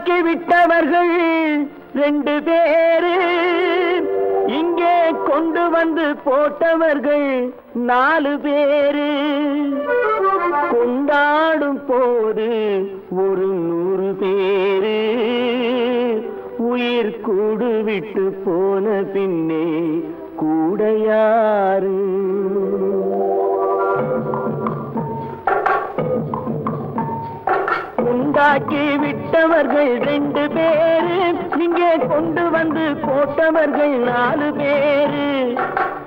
உண்டாக்கி விட்டவர்கள் 2 பேரு, இங்கே கொண்டு வந்து போட்டவர்கள் 4 பேரு. கொண்டாடும் போது ஒரு 100 பேரு, உயிர் கூடு விட்டு போன பின்னே கூட யாரு? உண்டாக்கி விட்டவர்கள் 2 பேரு, இங்கே கொண்டு வந்து போட்டவர்கள் 4 பேரு.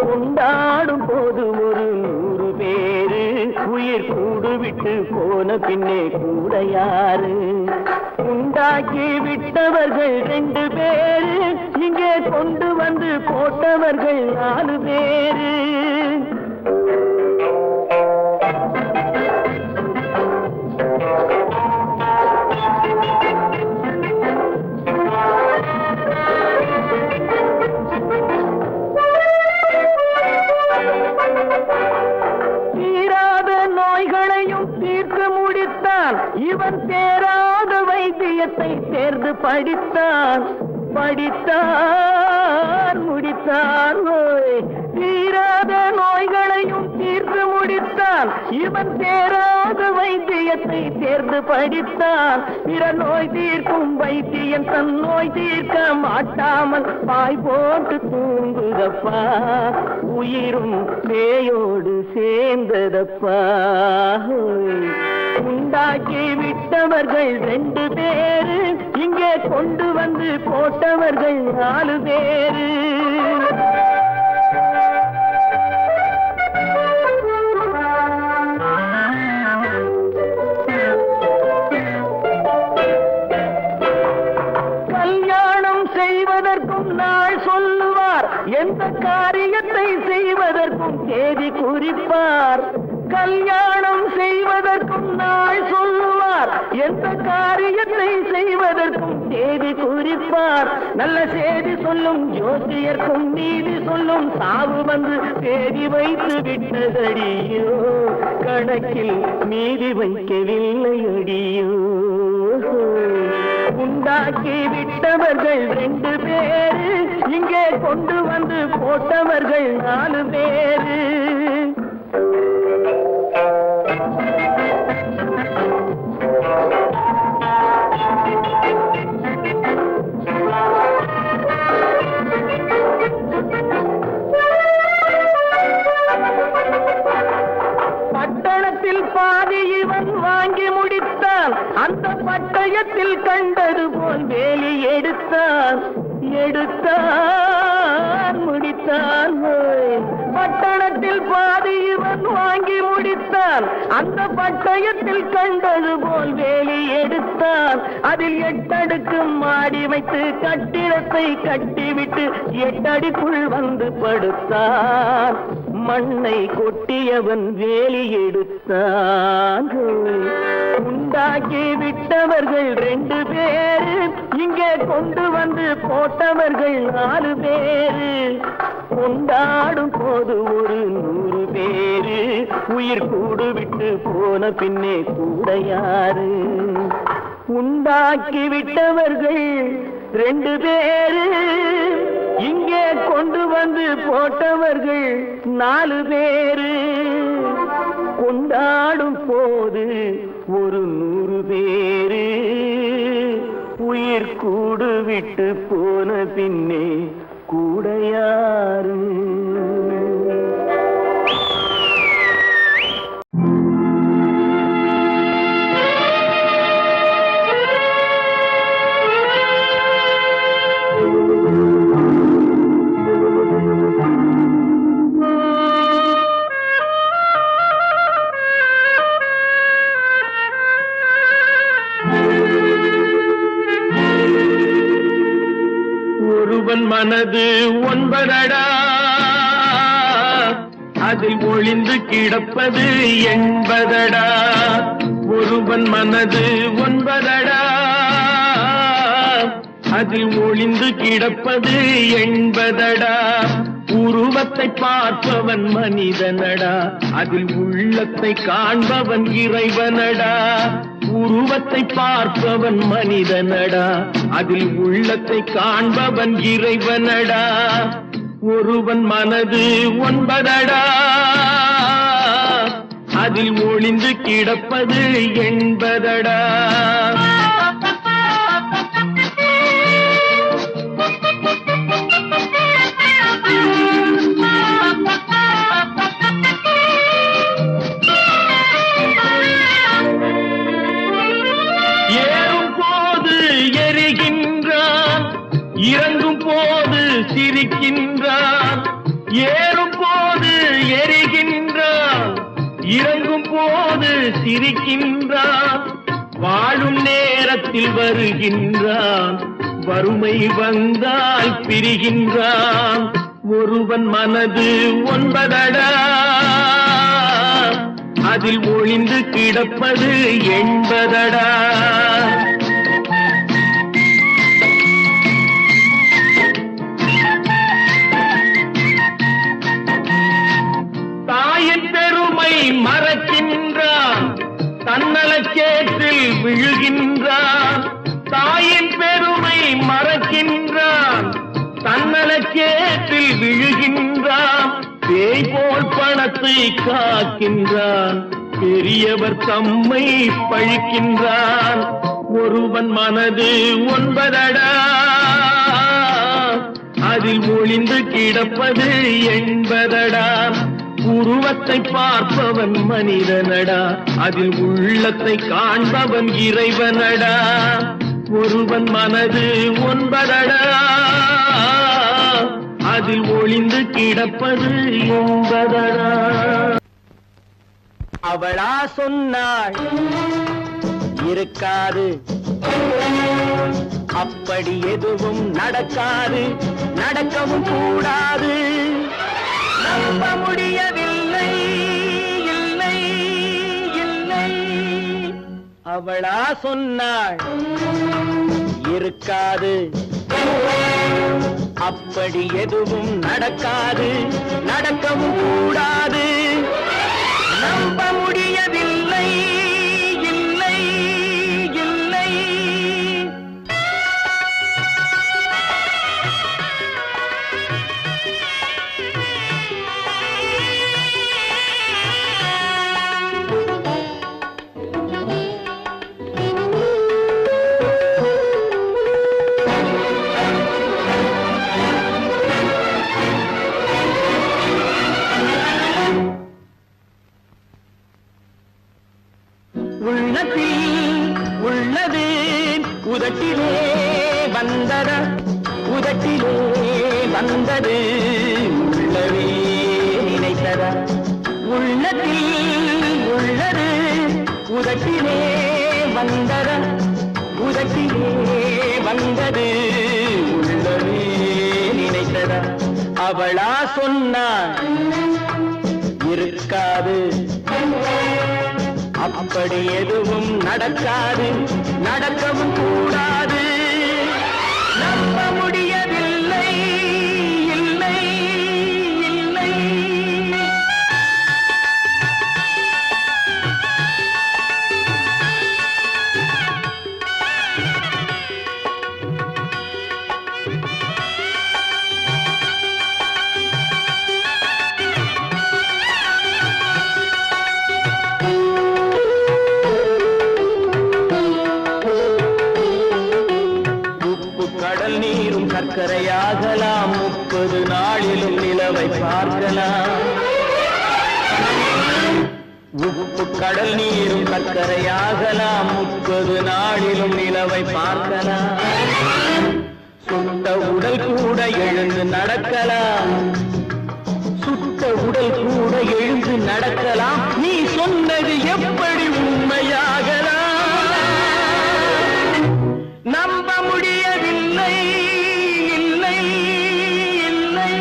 கொண்டாடும் போது ஒரு 100 பேரு, உயிர் கூடு விட்டு போன பின்னே கூட யாரு? உண்டாக்கி விட்டவர்கள் 2 பேரு, இங்கே கொண்டு வந்து போட்டவர்கள் 4 பேரு. இவன் தேராத வைத்தியத்தை தேர்ந்து படித்தான், முடித்தான். தீராத நோய்களையும் தீர்த்து முடித்தான். இவன் தேராத வைத்தியத்தை தேர்ந்து படித்தான். பிற நோய் தீர்க்கும் வைத்தியன் தன் நோய் தீர்க்க மாட்டாமல் பாய் போட்டு தூங்குதப்பா, உயிரும் பேயோடு சேர்ந்ததப்பா. உண்டாக்கி விட்டவர்கள் 2 பேரு, இங்கே கொண்டு வந்து போட்டவர்கள் 4 பேரு. கல்யாணம் செய்வதற்கும் நாள் சொல்லுவார், எந்த காரியத்தை செய்வதற்கும் தேதி குறிப்பார். கல்யாணம் செய்வதற்கும் நாள் சொல்லுவார், எந்த காரியத்தை செய்வதற்கும் தேதி குறிப்பார். நல்ல செய்தி சொல்லும் ஜோசியர்க்கும் நீதி சொல்லும் சாவு வந்து தேதி வைத்து விட்டதடியோ, கணக்கில் மீதி வைக்கவில்லை அடியோ. உண்டாக்கி விட்டவர்கள் 2 பேரு, இங்கே கொண்டு வந்து போட்டவர்கள் 4 பேரு. பட்டணத்தில் பாதி இவன் வாங்கி முடித்தான், அந்த பட்டயத்தில் கண்டது போல் வேலி எடுத்தான், முடித்தான். பட்டணத்தில் பாதி இவன் வாங்கி முடித்தான், அந்த பட்டயத்தில் கண்டது போல் வேலி எடுத்தான். அதில் 8 அடுக்கு மாடி வைத்து கட்டிடத்தை கட்டிவிட்டு 8 அடிக்குள் வந்து படுத்தான். மண்ணை கொட்டியவன் வேலி எடுத்தான். உண்டாக்கி விட்டவர்கள் 2 பேரு, இங்கே கொண்டு வந்து போட்டவர்கள் 4 பேரு. கொண்டாடும் போது ஒரு 100 பேரு, உயிர் கூடு விட்டு போன பின்னே கூட யாரு? உண்டாக்கி விட்டவர்கள் 2 பேரு, இங்கே கொண்டு வந்து போட்டவர்கள் 4 பேரு. கொண்டாடும் போது ஒரு 100 பேரு, உயிர் கூடு விட்டு போன பின்னே கூட யாரு? மனது 9 அதில் ஒளிந்து கிடப்பது 80. ஒருவன் மனது 9 அதில் ஒளிந்து கிடப்பது 80. உருவத்தை பார்ப்பவன் மனிதனடா, அதில் உள்ளத்தை காண்பவன் இறைவனடா. உருவத்தை பார்ப்பவன் மனிதனடா, அதில் உள்ளத்தை காண்பவன் இறைவனடா. ஒருவன் மனது ஒன்பதடா, அதில் ஒளிந்து கிடப்பது என்பதடா. ஏறும் போது எரிகின்றான், இறங்கும் போது சிரிக்கின்றான். ஏறும் போது எரிகின்றான், இறங்கும் போது சிரிக்கின்றான். வாழும் நேரத்தில் வருகின்றான், வறுமை வந்தால் பிரிகின்றான். ஒருவன் மனது ஒன்பதடா, அதில் ஒளிந்து கிடப்பது என்பதடா. தாயின் பெருமை மறக்கின்றான், தன்னலச்சேற்றில் விழுகின்றான். தாயின் பெருமை மறக்கின்றான், தன்னலச்சேற்றில் விழுகின்றான். பேய் போல் பணத்தை காக்கின்றான், பெரியவர் தம்மை பழிக்கின்றான். ஒருவன் மனது ஒன்பதடா, அதில் ஒளிந்து கிடப்பது என்பதடா. உருவத்தை பார்ப்பவன் மனிதனடா, அதில் உள்ளத்தை காண்பவன் இறைவனடா. ஒருவன் மனது ஒன்பதடா, அதில் ஒளிந்து கிடப்பது என்பதடா. அவளா சொன்னாள் இருக்காது, அப்படி எதுவும் நடக்காது, நடக்கவும் கூடாது. நம்ப முடியவில்லை, இல்லை இல்லை. அவளா சொன்னாள் இருக்காது, அப்படி எதுவும் நடக்காது, நடக்கவும் கூடாது. நம்ப முடியவில்லை, இல்லை இல்லை. உள்ளது உதட்டிலே வந்ததா, உதட்டிலே வந்தது உள்ளவே நினைத்ததா. உள்ளத்தில் உள்ளது உதட்டிலே வந்ததா, உதட்டிலே வந்தது உள்ளவே நினைத்ததா. அவளா சொன்னாள் இருக்காது, அப்படி எதுவும் நடக்காது, நடக்கவும் கூடாது. நம்ப முடியவில்லை, இல்லை இல்லை. கடல் நீரும் சர்க்கரையாகலாம், 30 நாளிலும் நிலவை பார்க்கலாம். உப்பு கடல் நீரும் சர்க்கரையாகலாம், 30 நாளிலும் நிலவை பார்க்கலாம். சுட்ட உடல் கூட எழுந்து நடக்கலாம், சுட்ட உடல் கூட எழுந்து நடக்கலாம். நீ சொன்னது எப்படி உண்மையாகலாம்? நம்ப முடியவில்லை, இல்லை இல்லை.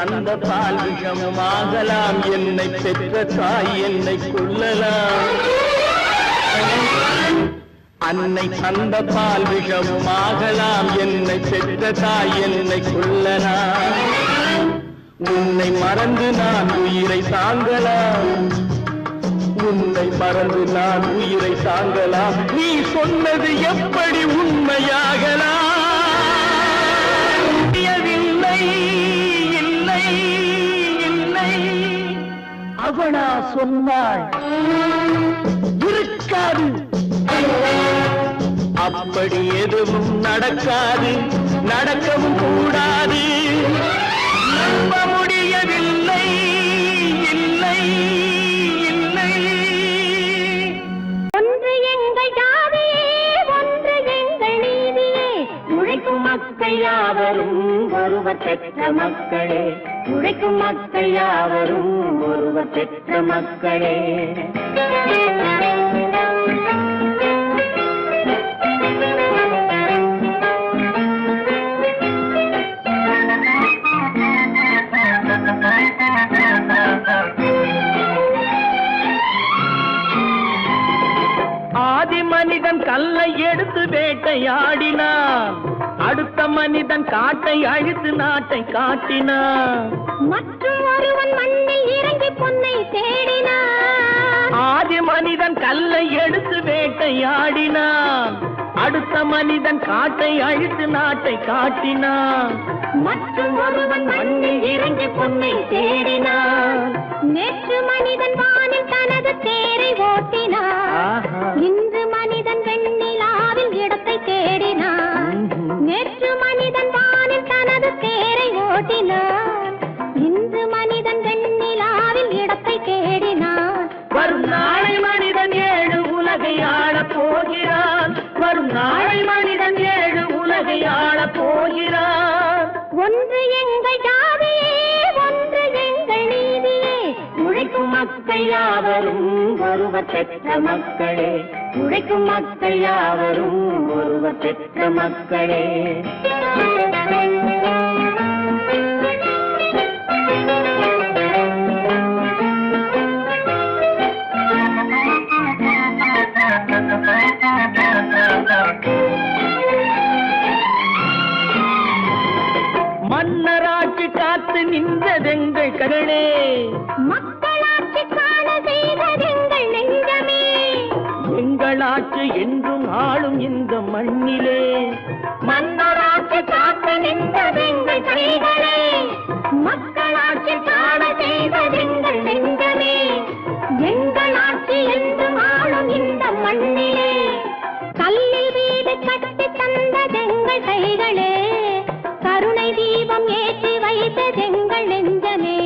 தந்த பால் விஷமும் ஆகலாம், என்னை பெற்ற தாய் என்னை கொல்லலாம். அன்னை தந்த பால் விஷமும் ஆகலாம், என்னை பெற்ற தாய் என்னை கொல்லலாம். உன்னை மறந்து நான் உயிரை தாங்கலாம், உன்னை மறந்து நான் உயிரை தாங்கலாம். நீ சொன்னது எப்படி உண்மையாகலாம்? இல்லை இல்லை இல்லை அவனா சொன்னாள், இருக்காது, அப்படி எதுவும் நடக்காது, நடக்கவும் கூடாது. நம்ப முடியவில்லை, இல்லை இல்லை. ஒன்று எங்கள் ஜாதியே, ஒன்று எங்கள் நீதியே, உழைக்கும் மக்கள் யாவரும் ஒருவர் பெற்ற மக்களே, உழைக்கும் மக்கள் யாவரும் ஒருவர் பெற்ற மக்களே. ஆதி மனிதன் கல்லை எடுத்து வேட்டையாடினான், அடுத்த மனிதன் காட்டை அழித்து நாட்டை காட்டினான். மற்றும் ஒருவன் மண்ணில் இறங்கி பொன்னை தேடினான். ஆதி மனிதன் கல்லை எடுத்து வேட்டையாடினான், அடுத்த மனிதன் காட்டை அழித்து நாட்டை காட்டினான். மற்றும் ஒருவன் மண்ணில் இறங்கி பொன்னை தேடினான். நேற்று மனிதன் வானில் தனது தேரை ஓட்டினான், இன்று மனிதன் வெண்ணிலாவில் இடத்தை தேடினான். நேற்று மனிதன் வானில் தனது தேரை ஓட்டினான், இன்று மனிதன் வெண்ணிலாவில் இடத்தை தேடினான். வரும் நாளை மனிதன் 7 உலகை ஆளப் போகிறான், வரும் நாளை மனிதன் 7 உலகை ஆளப் போகிறான். ஒன்று எங்கள் ஜாதியே, ஒன்று எங்கள் நீதியே, உழைக்கும் மக்கள் யாவரும் ஒருவர் பெற்ற மக்களே, உழைக்கும் மக்கள் யாவரும் ஒருவர் பெற்ற மக்களே. மன்னராட்சி காத்து நின்றதெங்கள் கருணே, மக்களாட்சி காண செய்ததெங்கள் நெஞ்சமே, எங்களாட்சி என்றும் ஆளும் இந்த மண்ணிலே. மன்னராட்சி காத்து நின்றதெங்கள் கைகளே, மக்களாட்சி காண செய்ததெங்கள் நெஞ்சமே, எங்களாட்சி என்றும் ஆளும் இந்த மண்ணிலே. கல்லில் வீடு கட்டி தந்ததெங்கள் கைகளே, கருணை தீபம் ஏற்றி வைத்ததெங்கள் நெஞ்சமே.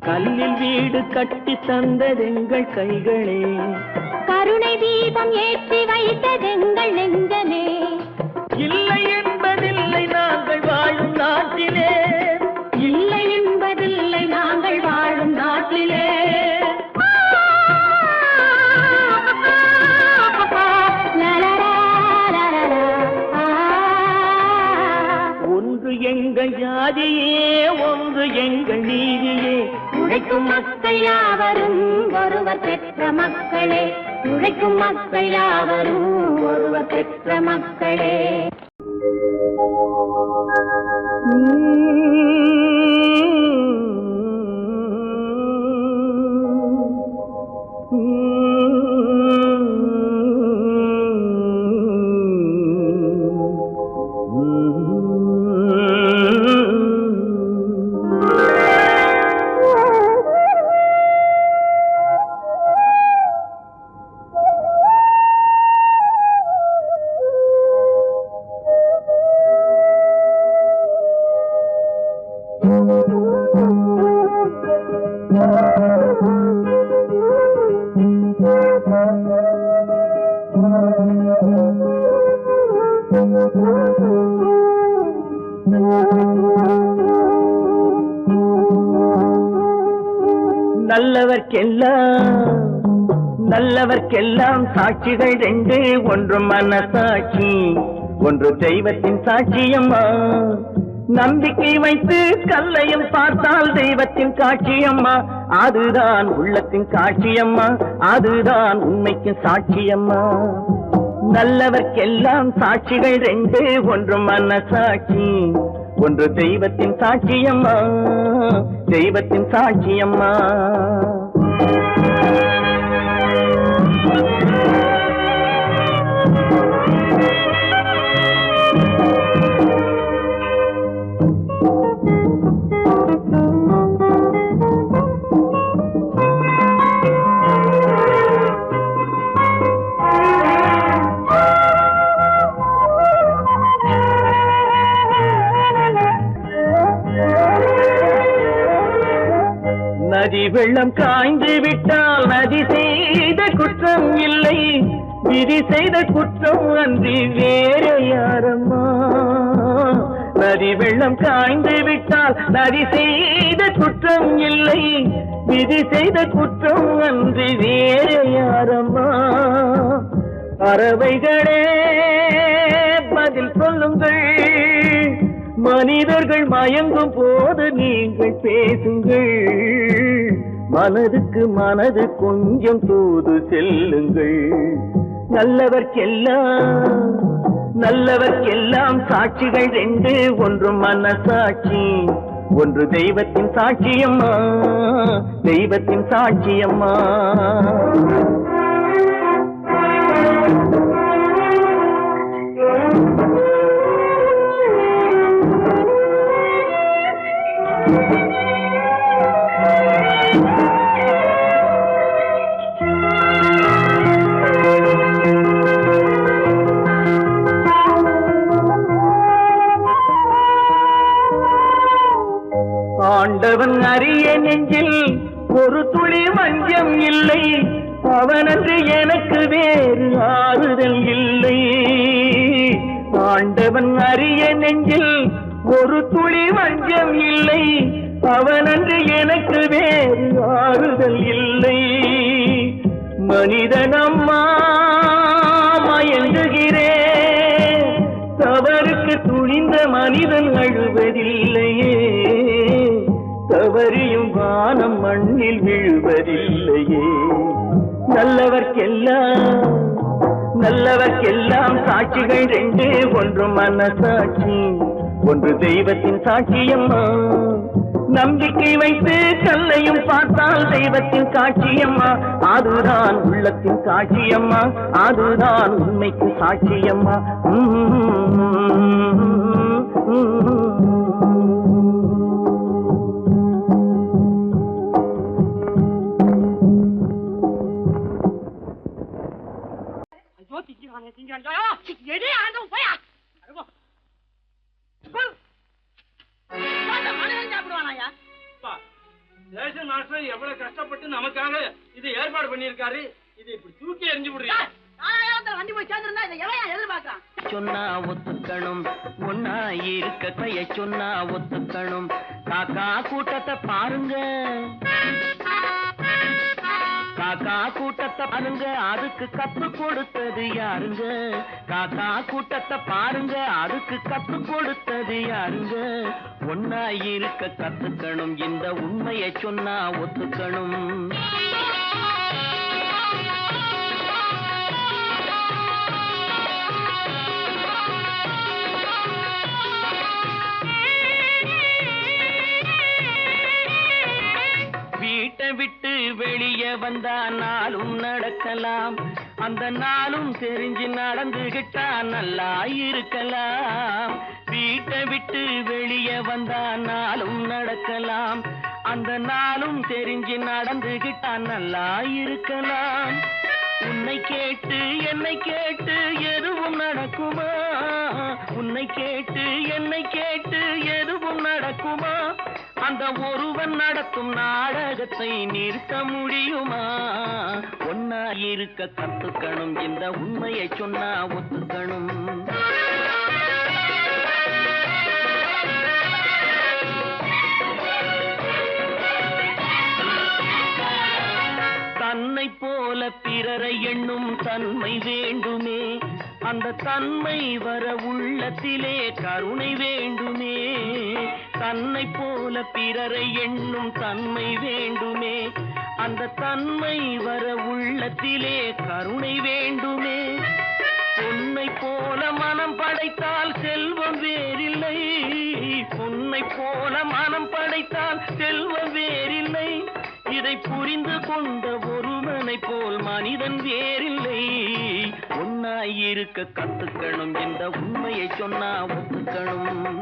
கல்லில் வீடு கட்டி தந்ததெங்கள் கைகளே, கருணை தீபம் ஏற்றி வைத்ததெங்கள் நெஞ்சமே. இல்லை என்பதில்லை நாங்கள் வாழும் நாட்டிலே, இல்லை என்பதில்லை நாங்கள் வாழும் நாட்டிலே. ஒன்று எங்கள் ஜாதியே, ஒன்று எங்கள் நீதியே, உழைக்கும் மக்கள் யாவரும் ஒருவர் பெற்ற மக்களே, உழைக்கும் மக்கள் யாவரும் ஒருவர் பெற்ற மக்களே. நல்லவர்க்கெல்லாம் சாட்சிகள் 2, ஒன்று மனசாட்சி, ஒன்று தெய்வத்தின் சாட்சியம்மா. நம்பிக்கை வைத்து கல்லையும் பார்த்தால் தெய்வத்தின் காட்சியம்மா, அதுதான் உள்ளத்தின் காட்சியம்மா, அதுதான் உண்மைக்கு சாட்சியம்மா. நல்லவர்க்கெல்லாம் சாட்சிகள் ரெண்டு, ஒன்று மனசாட்சி, ஒன்று தெய்வத்தின் சாட்சியம்மா, தெய்வத்தின் சாட்சியம்மா. நதி வெள்ளம் காய்ந்து விட்டால் நதி செய்த குற்றம் இல்லை, விதி செய்த குற்றம் அன்றி வேற யாரம்மா. நதி வெள்ளம் காய்ந்து விட்டால் நதி செய்த குற்றம் இல்லை, விதி செய்த குற்றம் அன்றி வேற யாரம்மா. பறவைகளே பதில் சொல்லுங்கள், மனிதர்கள் மயங்கும் போது நீங்கள் பேசுங்கள், மனதுக்கு மனது கொஞ்சம் தூது செல்லுங்கள். நல்லவர்க்கெல்லாம் சாட்சிகள் ரெண்டு, ஒன்று மனசாட்சி, ஒன்று தெய்வத்தின் சாட்சியம்மா, தெய்வத்தின் சாட்சியம்மா. ஆண்டவன் அறிய நெஞ்சில் ஒரு துளி வஞ்சம் இல்லை, அவனன்று எனக்கு வேறு ஆறுதல் இல்லை. ஆண்டவன் அறிய நெஞ்சில் ஒரு துளி வஞ்சம் இல்லை, அவனன்று எனக்கு வேறு ஆறுதல் இல்லை. மனிதனம்மா மயங்குகிறேன், தவறுக்கு துணிந்த மனிதன் அழுவதில்லையே, தவறியும் வானம் மண்ணில் விழுவதில்லையே. நல்லவர்க்கெல்லாம் சாட்சிகள் ரெண்டு, ஒன்று மனசாட்சி, ஒன்று தெய்வத்தின் சாட்சியம்மா. நம்பிக்கை வைத்து கல்லையும் பார்த்தால் தெய்வத்தின் காட்சியம்மா, அதுதான் உள்ளத்தின் காட்சியம்மா, அதுதான் உண்மைக்கு சாட்சியம்மா. எவ்வளவு கஷ்டப்பட்டு நமக்காக இது ஏற்பாடு பண்ணிருக்காரு, இது இப்படி தூக்கி எறிஞ்சு விடுறீங்க. சொன்னா ஒத்துக்கணும், ஒன்னா இருக்க கைய சொன்னா ஒத்துக்கணும். காக்கா கூட்டத்தை பாருங்க, காக்கா கூட்டத்தை பாருங்க, அதுக்கு கத்து கொடுத்தது யாருங்க. காக்கா கூட்டத்தை பாருங்க, அதுக்கு கத்து கொடுத்தது யாருங்க. ஒன்னா இருக்க கத்துக்கணும், இந்த உண்மையை சொன்னா ஒத்துக்கணும். வீட்டை விட்டு வெளியே வந்தா நாளும் நடக்கலாம், அந்த நாளும் தெரிஞ்சு நடந்துகிட்டா நல்லா இருக்கலாம். வீட்டை விட்டு வெளியே வந்தா நாளும் நடக்கலாம், அந்த நாளும் தெரிஞ்சு நடந்துகிட்டா நல்லா இருக்கலாம். உன்னை கேட்டு என்னை கேட்டு எதுவும் நடக்குமா, உன்னை கேட்டு என்னை கேட்டு எதுவும் நடக்குமா. அந்த ஒருவன் நடத்தும் நாடகத்தை நிறுத்த முடியுமா. ஒன்னா இருக்க கத்துக்கணும், இந்த உண்மையை சொன்னா ஒத்துக்கணும். தன்னை தன்னை போல பிறரை எண்ணும் தன்மை வேண்டுமே, அந்த தன்மை வர உள்ளத்திலே கருணை வேண்டுமே. தன்னை போல பிறரை எண்ணும் தன்மை வேண்டுமே, அந்த தன்மை வர உள்ளத்திலே கருணை வேண்டுமே. பொன்னை போல மனம் படைத்தால் செல்வம் வேறில்லை, பொன்னை போல மனம் படைத்தால் செல்வம் வேறில்லை. இதை புரிந்து கொண்ட ஒருவனை போல் மனிதன் வேறில்லை. ஒன்னாயிருக்க கத்துக்கணும், இந்த உண்மையை சொன்னா ஒத்துக்கணும்.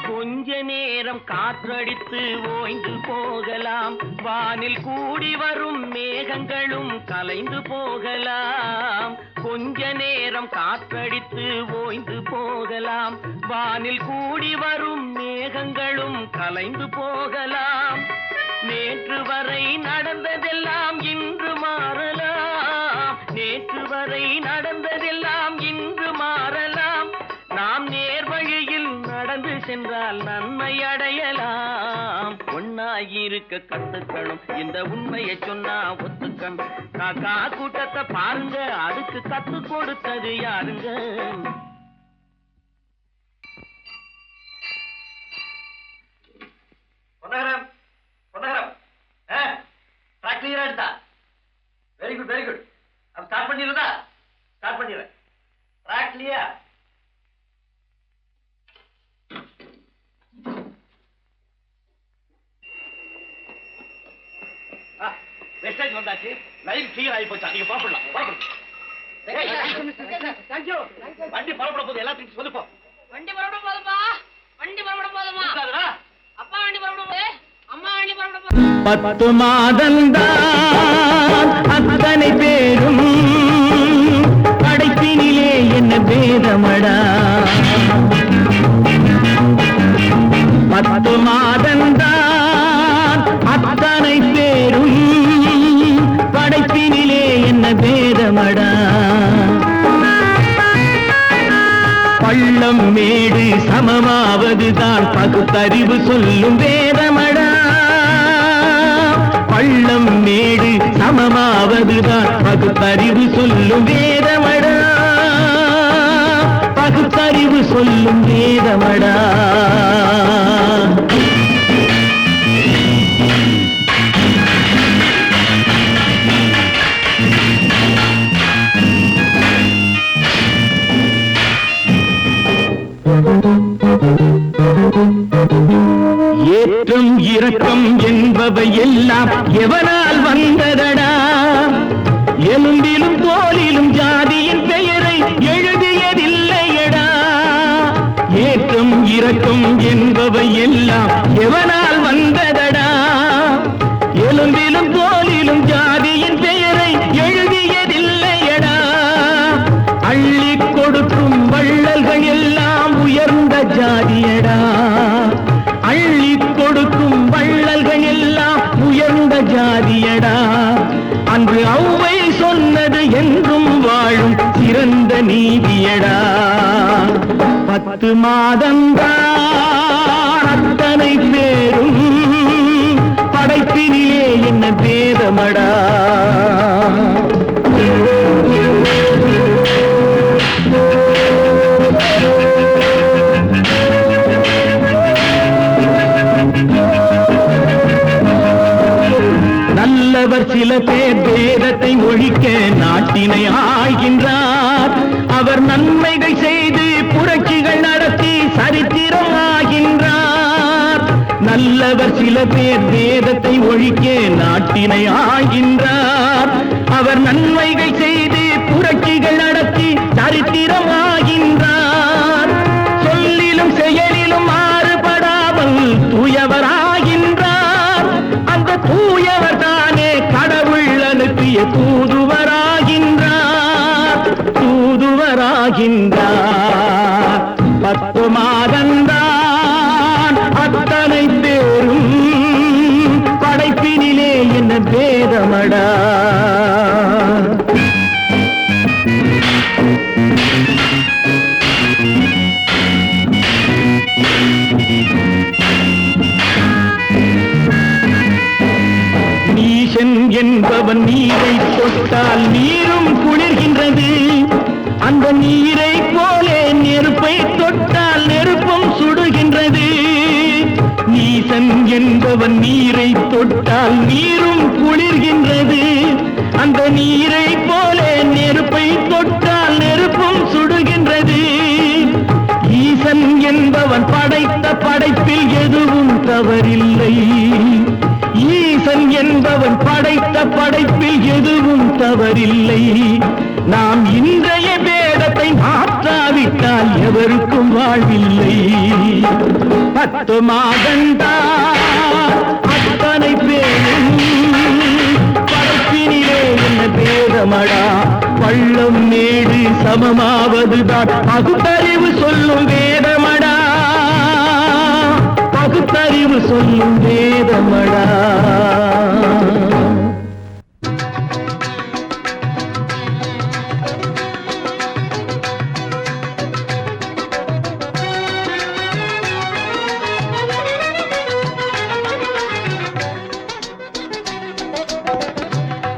கொஞ்ச நேரம் காற்றடித்து ஓய்ந்து போகலாம், வானில் கூடி வரும் மேகங்களும் கலைந்து போகலாம். கொஞ்ச நேரம் காற்றடித்து ஓய்ந்து போகலாம், வானில் கூடி வரும் மேகங்களும் கலைந்து போகலாம். நேற்று வரை நடந்ததெல்லாம் இன்று மாறலாம், நேற்று வரை நடந்ததெல்லாம் இன்று மாறலாம். நாம் நேர் வழியில் நடந்து சென்றால் நன்மை அடையலாம். ஒன்னாயிருக்க கத்துக்கணும், இந்த உண்மையை சொன்னா ஒத்துக்கணும். காக்கா கூட்டத்தை பாருங்க, அதுக்கு கத்து கொடுத்தது யாருங்க? பொன்னகரம், பொன்னகரம், ட்ராக் கிளியரா எடுத்தா? Very good, very good. அப்ப ஸ்டார்ட் பண்ணிடுறதா? ஸ்டார்ட் பண்ணிடுறேன். Track clear. மெசேஜ் வந்தாச்சு, லைன் கிளியர் ஆகி போச்சா? நீங்க புறப்படலாம். வண்டி புறப்பட போது எல்லாத்தையும் சொல்லுப்போ. வண்டி புறப்பட போதுப்பா, வண்டி புறப்பட போதுமா? அப்பா வண்டி புறப்பட போது, அம்மா வண்டி புறப்பட போது. 10 மாதந்தான் அத்தனை பேரும் படைப்பினிலே என்ன பேதமடா. 10 மாதந்தான் அத்தனை பேரும் படைப்பினிலே என்ன பேதமடா. பள்ளம் மேடு சமமாவதுதான் பகுத்தறிவு சொல்லும் வேதமடா. பள்ளம் மேடு சமமாவதுதான் பகுத்தறிவு சொல்லும் வேதமடா. பகுத்தறிவு சொல்லும் வேதமடா. ஏற்றம் இரக்கம் என்பவை எல்லாம் எவனால் வந்ததடா. எலும்பிலும் தோலிலும் ஜாதியின் பெயரை எழுதியதில்லையடா. ஏற்றம் இரக்கம் என்பவை எல்லாம் எவனால் வந்ததடா. எலும்பிலும் தோலிலும் ஜாதியின் பெயரை எழுதியதில்லையடா. அள்ளி கொடுக்கும் வள்ளல்கள் எல்லாம் உயர்ந்த ஜாதியடா. அள்ளி கொடுக்கும் வள்ளல்கள் எல்லாம் உயர்ந்த ஜாதியடா. அன்று ஔவை சொன்னது என்றும் வாழும் சிறந்த நீதியடா. 10 மாதந்தான் அத்தனை பேரும் படைப்பினிலே என்ன பேதமடா. நல்லவர் சில பேர் வேதத்தை ஒழிக்க நாட்டினை ஆள்கின்றார். அவர் நன்மைகள் செய்து புரட்சிகள் நடத்தி சரித்திரம் ஆகின்றார். நல்லவர் சில பேர் வேதத்தை ஒழிக்க நாட்டினை ஆள்கின்றார். அவர் நன்மைகள் செய்து புரட்சிகள் நடத்தி சரித்திரம் ஆகின்றார். சொல்லிலும் செயலிலும் மாறுபடாமல் தூயவராகின்றார். அந்த தூயவர் தானே கடவுள் அனுப்பிய தூதுவராகின்றார். தூதுவராகின்றார். 10 மாதந்தான் அத்தனை பேரும் படைப்பினிலே என்ன பேதமடா. என்பவன் நீரை தொட்டால் நீரும் குளிர்கின்றது. அந்த நீரை போலே நெருப்பை தொட்டால் நெருப்பும் சுடுகின்றது. நீசன் என்பவன் நீரை தொட்டால் நீரும் குளிர்கின்றது. அந்த நீரை போலே நெருப்பை தொட்டால் நெருப்பும் சுடுகின்றது. ஈசன் என்பவன் படைத்த படைப்பில் எதுவும் தவறில்லை. ஈசன் என்பவன் படைத்த படைப்பில் எதுவும் தவறில்லை. நாம் இன்றைய வேதத்தை மாற்றாவிட்டால் எவருக்கும் வாழ்வில்லை. 10 மாதந்தான் அத்தனை பேரும் படைப்பினிலே என்ன பேதமடா. பள்ளம் மேடு சமமாவதுதான் பகுத்தறிவு சொல்லும் வேதமடா. பகுத்தறிவு சொல்லும் வேதமடா.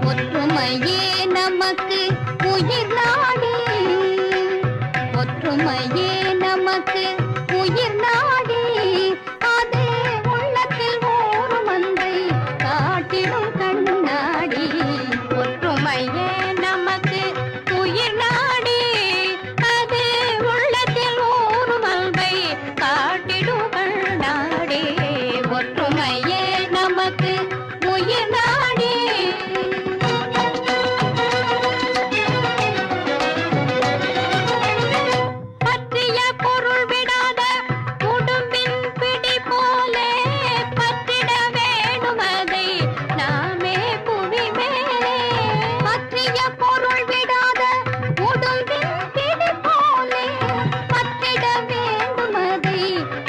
ஒற்றுமையே நமக்கு உயிர் நாடி, ஒற்றுமையே நமக்கு உயிர் நாடி, அது உள்ளத்தில் ஓரும் அன்பை காட்டிடும் கண்ணாடி. ஒற்றுமையே நமக்கு உயிர் நாடி, அது உள்ளத்தில் ஓரும் அன்பை காட்டிடும் கண்ணாடி. ஒற்றுமையே நமக்கு உயிர் நாடி. பற்றிய பொருள் விடாத உடும்பின் பிடி போலே பற்றிட வேணும் அதை நாமே புவி மேலே. பற்றிய பொருள் விடாத உடும்பின் பிடி போலே பற்றிட வேண்டும் அதை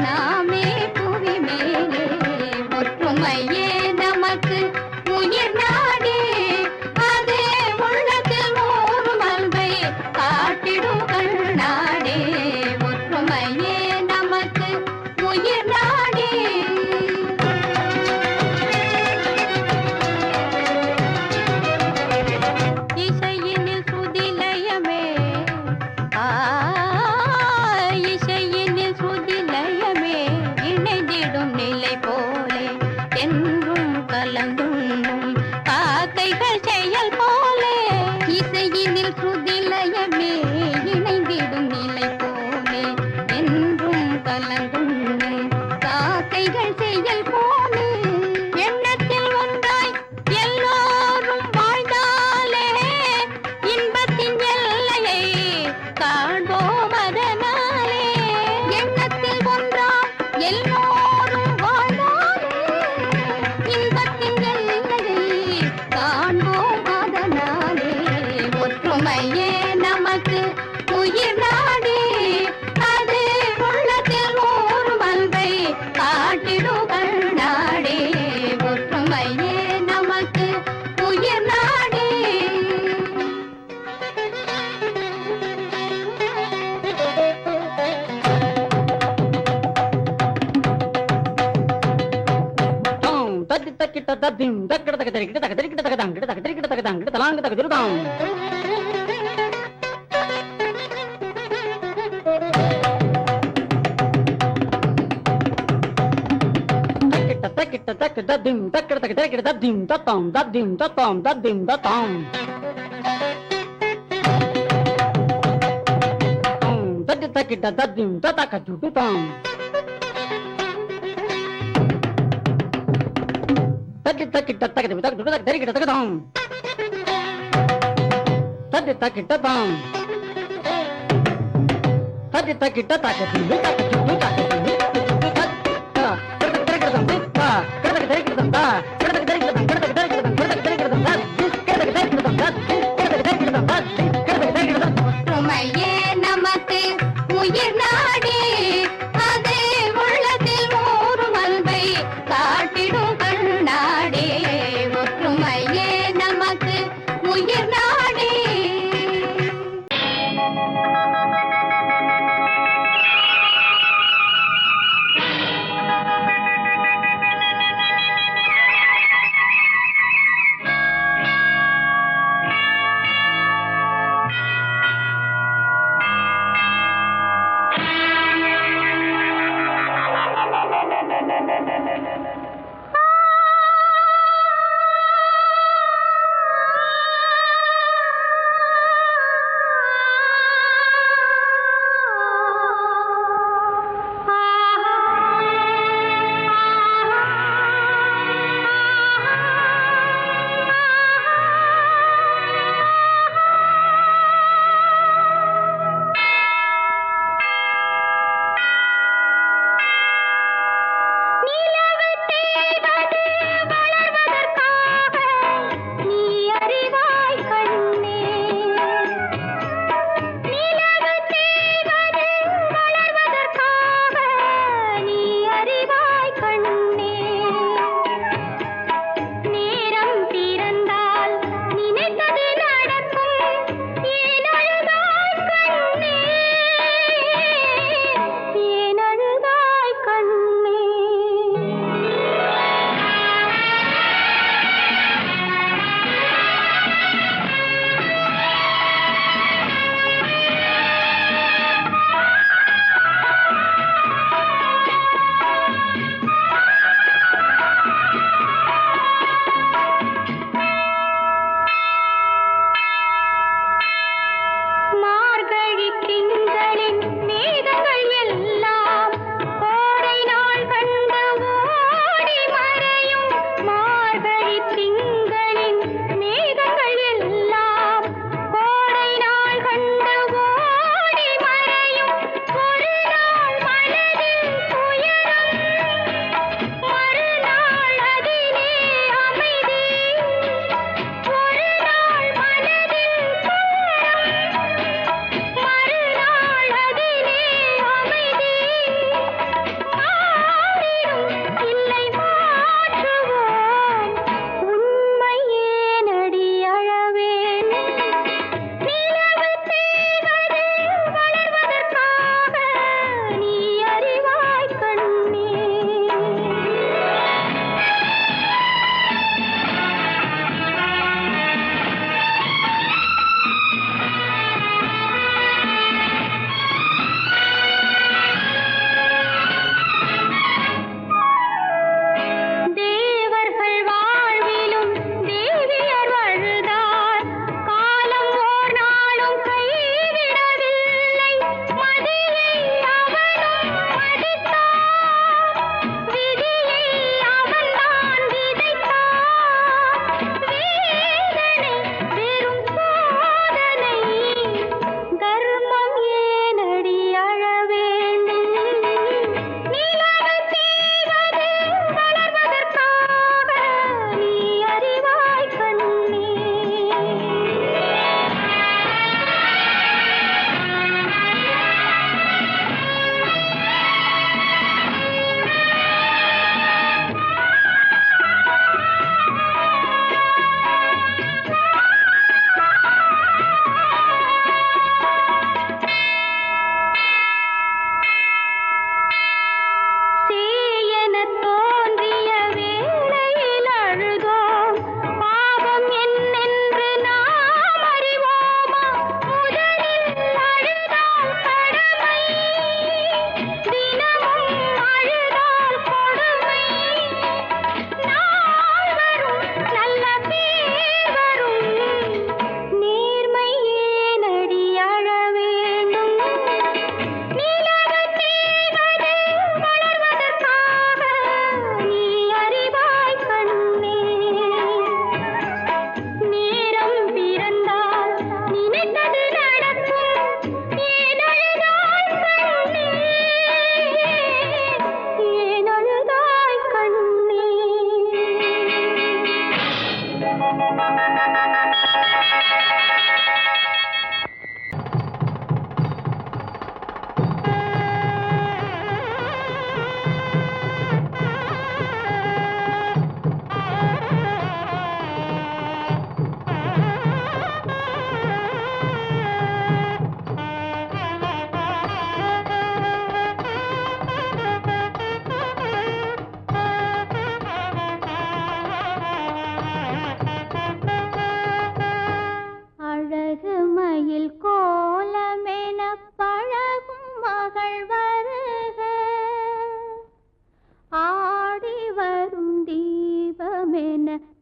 நாமே புவி மேலே. ஒற்றுமையே நமக்கு உயிர் நாடி, அது உள்ளத்தில் ஓரும் அன்பை காட்டிடும் கண்ணாடி. ஒற்றுமையே நமக்கு உயிர் நாடி. இசையினில் சுதிலயமே, இசையினில் சுதிலயமே இணைந்திடும் நிலை போலே என்றும் கலந்துண்ணும் காக்கைகள் செயல் போலே. இசையினில் சுதிலயமே இணைந்திடும் நிலை போலே என்றும் கலந்துண்ணும் காக்கைகள் செயல் போலே. எண்ணத்தில் ஒன்றாய் எல்லோரும் வாழ்ந்தாலே இன்பத்தின் எல்லையை காண்போம் அதனாலே. எண்ணத்தில் ஒன்றாய் எல்லோரும் வாழ்ந்தாலே இன்பத்தின் எல்லையை காண்போம் அதனாலே. ஒற்றுமையே நமக்கு உயிர் நாடி, அது உள்ளத்தில் ஓரும் அன்பை காட்டிடும் கண்ணாடி. ஒற்றுமையே நமக்கு உயிர் நாடி. தத்தி தக்கிட்ட தத்திம் தக்கிட தக்க தெரிக்கிட்ட தக்க தெரிக்கிட்ட தக்க தங்கிட்ட தக்க தெரிக்கிட்ட தக்க தங்கிட்ட தலாங்க தக்க திருதாம். தக்கிட்ட தக்கிட்ட தக்க தத்திம் தக்கிட தக்க தெரிக்கிட்ட தத்திம் தத்தாம் தத்திம் தத்தாம் தத்திம் தத்தாம். தத்தி தக்கிட்ட தத்திம் தத்தக்க சுட்டுதாம். தத்தி தக்கிட்ட தக்க தக்க தக்க தெரிக்கிட்ட தக்கதாம். தத்தி தக்கிட்ட தாம். தத்தி தக்கிட்ட தக்க சுட்டு தக்க சுட்டு தக்க சுட்டு கிடக்கு தெரிக்கிட்டதாம். கிடக்கு தெரிக்கிட்டதாம். கிடக்கு தெரிக்கிட்டதாம். கிடக்கு தெரிக்கிட்டதாம். கிடக்கு தெரிக்கிட்டதாம். கிடக்கு தெரிக்கிட்டதாம். கிடக்கு தெரிக்கிட்டதாம். கிடக்கு தெரிக்கிட்டதாம். ஒற்றுமையே நமக்கு உயிர் நாடி, அது உள்ளத்தில் ஓரும் அன்பை காட்டிடும் கண்ணாடி. ஒற்றுமையே நமக்கு உயிர் நாடி.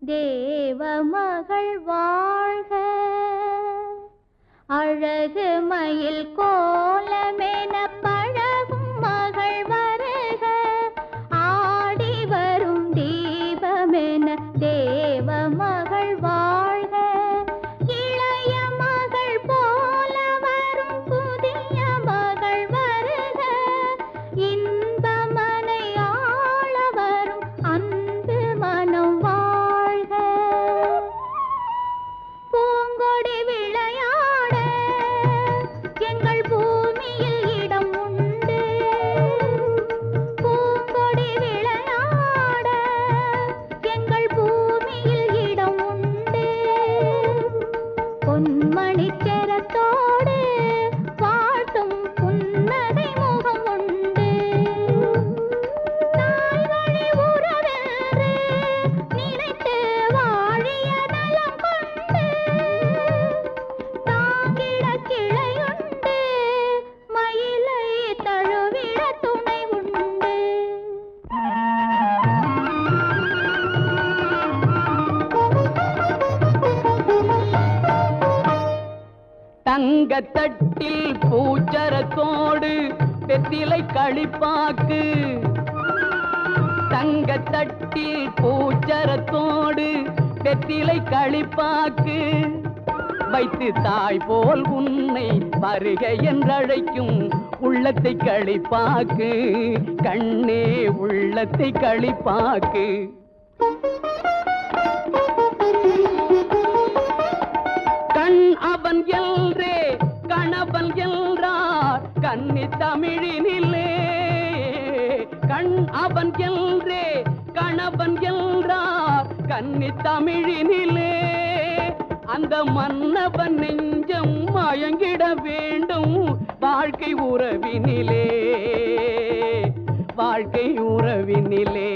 தேவமகள் வாழ்க, அழகு மயில் கோலமென பழகும் மகள் வருக, ஆடி வரும் தீபமென தேவமகள் வாழ்க, இளைய மகள் போல வரும் புதிய மகள் வருக, இன்பமனை ஆள வரும் அன்பு மனம் வாழ்க, பூங்கொடி விளையாட எங்கள் பூமியில் இடம் உண்டு, பூங்கொடி விளையாட எங்கள் பூமியில் இடம் உண்டு, பொன்மணி செரத்தோடு வாழ்த்தும் புன்னகை முகம் உண்டு, தாய்வழி உறவென்று நினைத்து வாழிய நலம் கொண்டு, தாங்கிட கிளையுண்டு மயிலை தழுவிட துணை உண்டு. தங்கத்தட்டில் பூச்சரத்தோடு வெற்றிலை களிப்பாக்கு, தங்கத்தட்டில் பூச்சரத்தோடு வெற்றிலை களிப்பாக்கு வைத்து தாய் போல் உன்னை வருக என்றழைக்கும் உள்ளத்தை களிப்பாக்கு, கண்ணே உள்ளத்தை களிப்பாக்கு. கண் அவன் எல்ரே கணவன் என்றார் கன்னி தமிழினிலே, கண் அவன் எல்ரே கணவன் என்றார் கன்னி தமிழினிலே, அந்த மன்னவன் நெஞ்சம் மயங்கிட வேண்டும் வாழ்க்கை உறவினிலே, வாழ்க்கை உறவினிலே.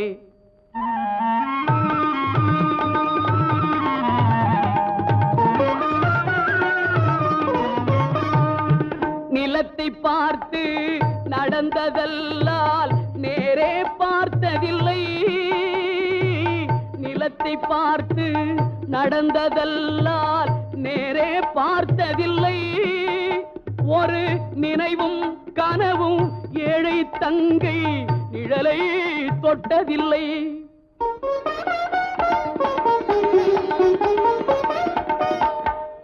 நிலத்தை பார்த்து நடந்ததல்லால் நேரே பார்த்ததில்லை, நிலத்தை பார்த்து நடந்ததல்லால் நேரே பார்த்ததில்லை, ஒரு நினைவும் கனவும் ஏழை தங்கை நிழலை தொட்டதில்லை.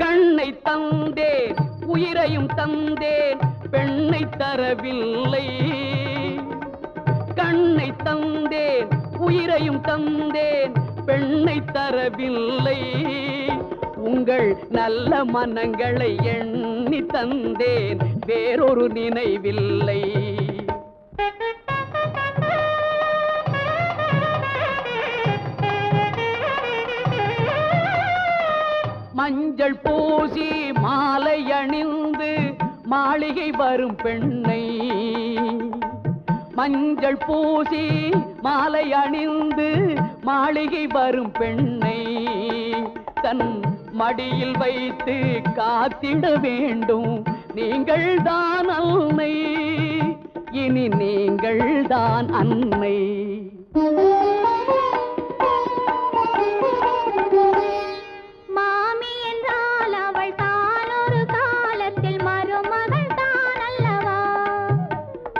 கண்ணை தந்தேன் உயிரையும் தந்தேன் பெண்ணை தரவில்லை, கண்ணை தந்தேன் உயிரையும் தந்தேன் பெண்ணை தரவில்லை, உங்கள் நல்ல மனங்களை எண்ணி தந்தேன் வேறொரு நினைவில்லை. மஞ்சள் பூசி மாலை அணிந்து மாளிகை வரும் பெண்ணை, மஞ்சள் பூசி மாலை அணிந்து மாளிகை வரும் பெண்ணை தன் மடியில் வைத்து காத்திட வேண்டும் நீங்கள் தான் அன்னை, இனி நீங்கள் தான் அன்னை. மாமி என்றால் அவள் தான் ஒரு காலத்தில் மருமகள் தான் அல்லவா,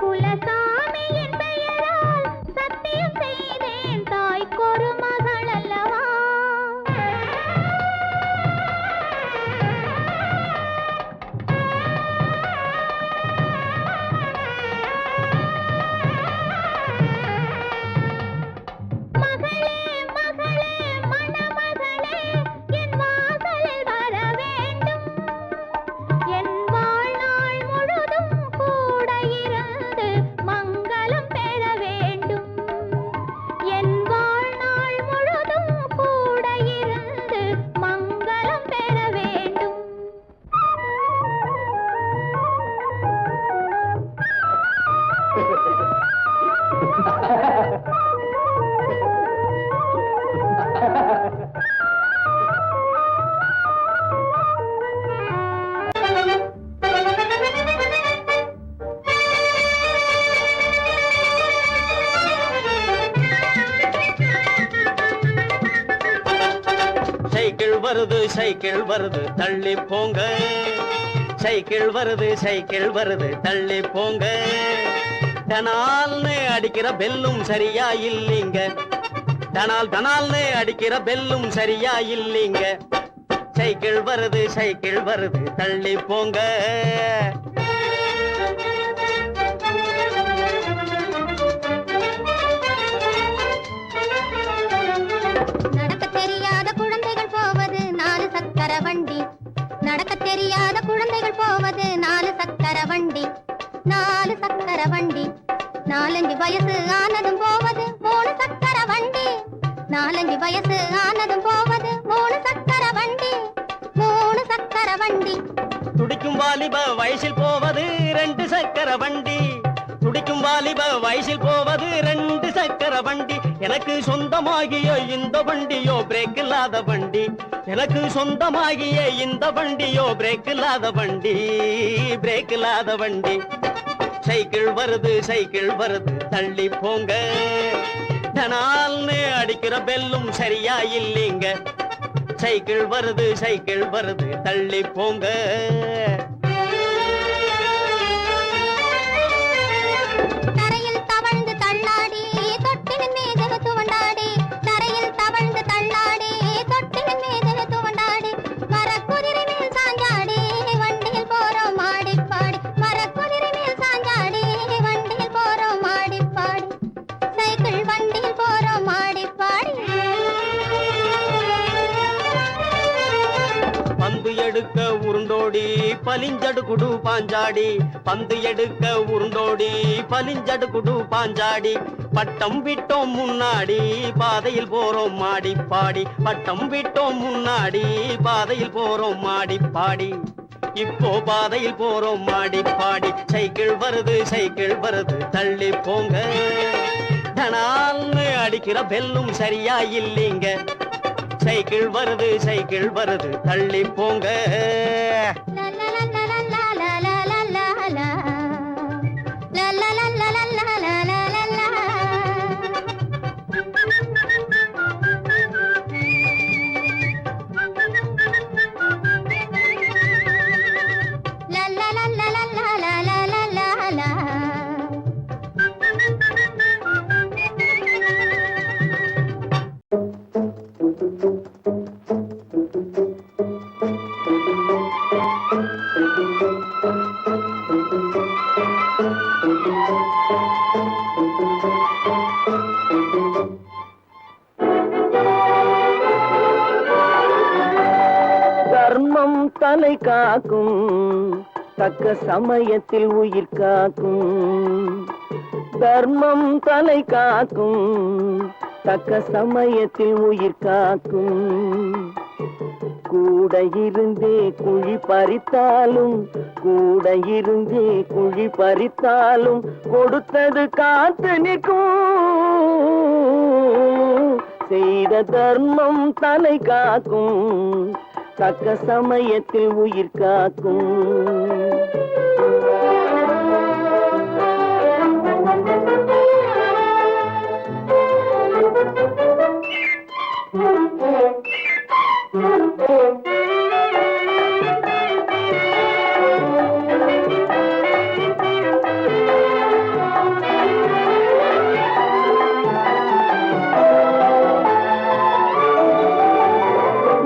குலசாமியின் பெயரால் சத்தியம் செய்தேன் தாய்க்கொரு மகள் அல்லவா. வருது சைக்கிள் வருது தள்ளி போங்க, சைக்கிள் வருது சைக்கிள் வருது தள்ளி போங்க. டனால்னு அடிக்கிற பெல்லும் சரியா இல்லைங்க, டனால் டனால்னு அடிக்கிற பெல்லும் சரியா இல்லைங்க. சைக்கிள் வருது சைக்கிள் வருது தள்ளி போங்க. நடக்க தெரியாத குழந்தைகள் போவது 4 சக்கர வண்டி, நடக்க தெரியாத குழந்தைகள் போவது 4 சக்கர வண்டி, 4 சக்கர வண்டி. 4-5 வயசு ஆனதும் போவது 3 சக்கர வண்டி, 4-5 வயசு ஆனதும் போவது 3 சக்கர வண்டி, 3 சக்கர வண்டி. துடிக்கும் வாலிப வயசில் போவது 2 சக்கர வண்டி, துடிக்கும் வாலிப வயசில் போவது 2 சக்கர வண்டி. எனக்கு சொந்தமாகிய இந்த வண்டியோ பிரேக் இல்லாத வண்டி, எனக்கு சொந்தமாகிய இந்த வண்டியோ பிரேக் இல்லாத வண்டி, பிரேக் இல்லாத வண்டி. சைக்கிள் வருது சைக்கிள் வருது தள்ளி போங்க, டனால்னு அடிக்கிற பெல்லும் சரியா இல்லைங்க. சைக்கிள் வருது சைக்கிள் வருது தள்ளி போங்க. தரையில் தவழ்ந்து தள்ளாடி தொட்டிலின் மீது துவண்டாடி, தரையில் தவழ்ந்து தள்ளாடி தொட்டிலின் மீது துவண்டாடி. மரக்குதிரை மேல் சாஞ்சாடி வண்டியில் போறோம் ஆடி பாடி, மரக்குதிரை மேல் சாஞ்சாடி வண்டியில் போறோம் ஆடி பாடி, சைக்கிள் வண்டியில் போறோம் ஆடி பாடி. பந்து எடுக்க உருண்டோடி பலிஞ்சடு குடு பாஞ்சாடி, பந்து எடுக்க உருண்டோடி பலிஞ்சடு குடு பாஞ்சாடி. பட்டம் விட்டோம் முன்னாடி பாதையில் போறோம் மாடி பாடி, பட்டம் விட்டோம் முன்னாடி பாதையில் போறோம் மாடி பாடி. இப்போ பாதையில் போறோம் மாடி பாடி. சைக்கிள் வருது சைக்கிள் வருது தள்ளி போங்க, டனால்னு அடிக்கிற பெல்லும் சரியா இல்லைங்க. சைக்கிள் வருது சைக்கிள் வருது தள்ளி போங்க. தர்மம் தலை காக்கும், தக்க சமயத்தில் உயிர் காக்கும். தர்மம் தலை காக்கும், தக்க சமயத்தில் உயிர் காக்கும். கூட இருந்தே குழி பறித்தாலும், கூட இருந்தே குழி பறித்தாலும் கொடுத்தது காத்து நிற்கும். செய்த தர்மம் தலை காக்கும், தக்க சமயத்தில் உயிர் காக்கும்.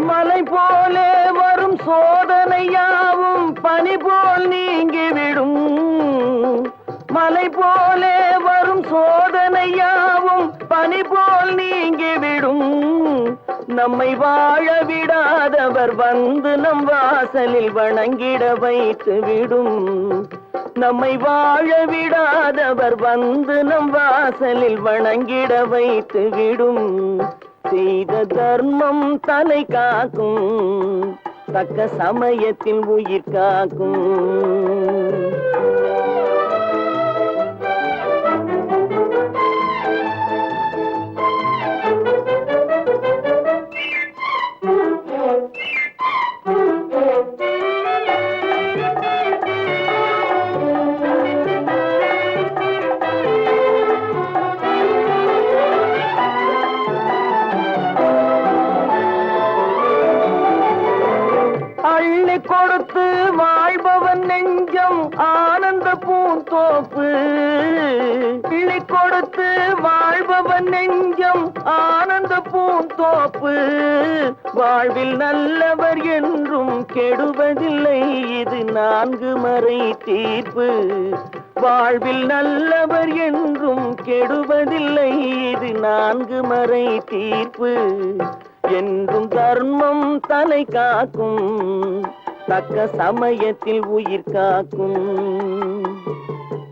மலை போலே வரும் சோதனையாவும் பனி போல் நீங்கிவிடும், மலை போலே வரும் சோதனையாவும் பனி போல் நீங்கிவிடும். நம்மை வாழ விடாதவர் வந்து நம் வாசலில் வணங்கிட வைத்து விடும், நம்மை வாழ விடாதவர் வந்து நம் வாசலில் வணங்கிட வைத்து விடும். செய்த தர்மம் தலை காக்கும், தக்க சமயத்தில் உயிர் காக்கும். ஆனந்த பூந்தோப்பு. கிள்ளி கொடுத்து வாழ்பவன் நெஞ்சம் ஆனந்த பூந்தோப்பு. வாழ்வில் நல்லவர் என்றும் கெடுவதில்லை, இது 4 மறை தீர்ப்பு. வாழ்வில் நல்லவர் என்றும் கெடுவதில்லை, இது 4 மறை தீர்ப்பு. என்றும் தர்மம் தலை காக்கும், தக்க சமயத்தில் உயிர் காக்கும்.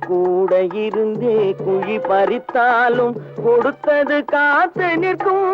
கூட இருந்தே குழி பறித்தாலும் கொடுத்தது காத்து நிற்கும்.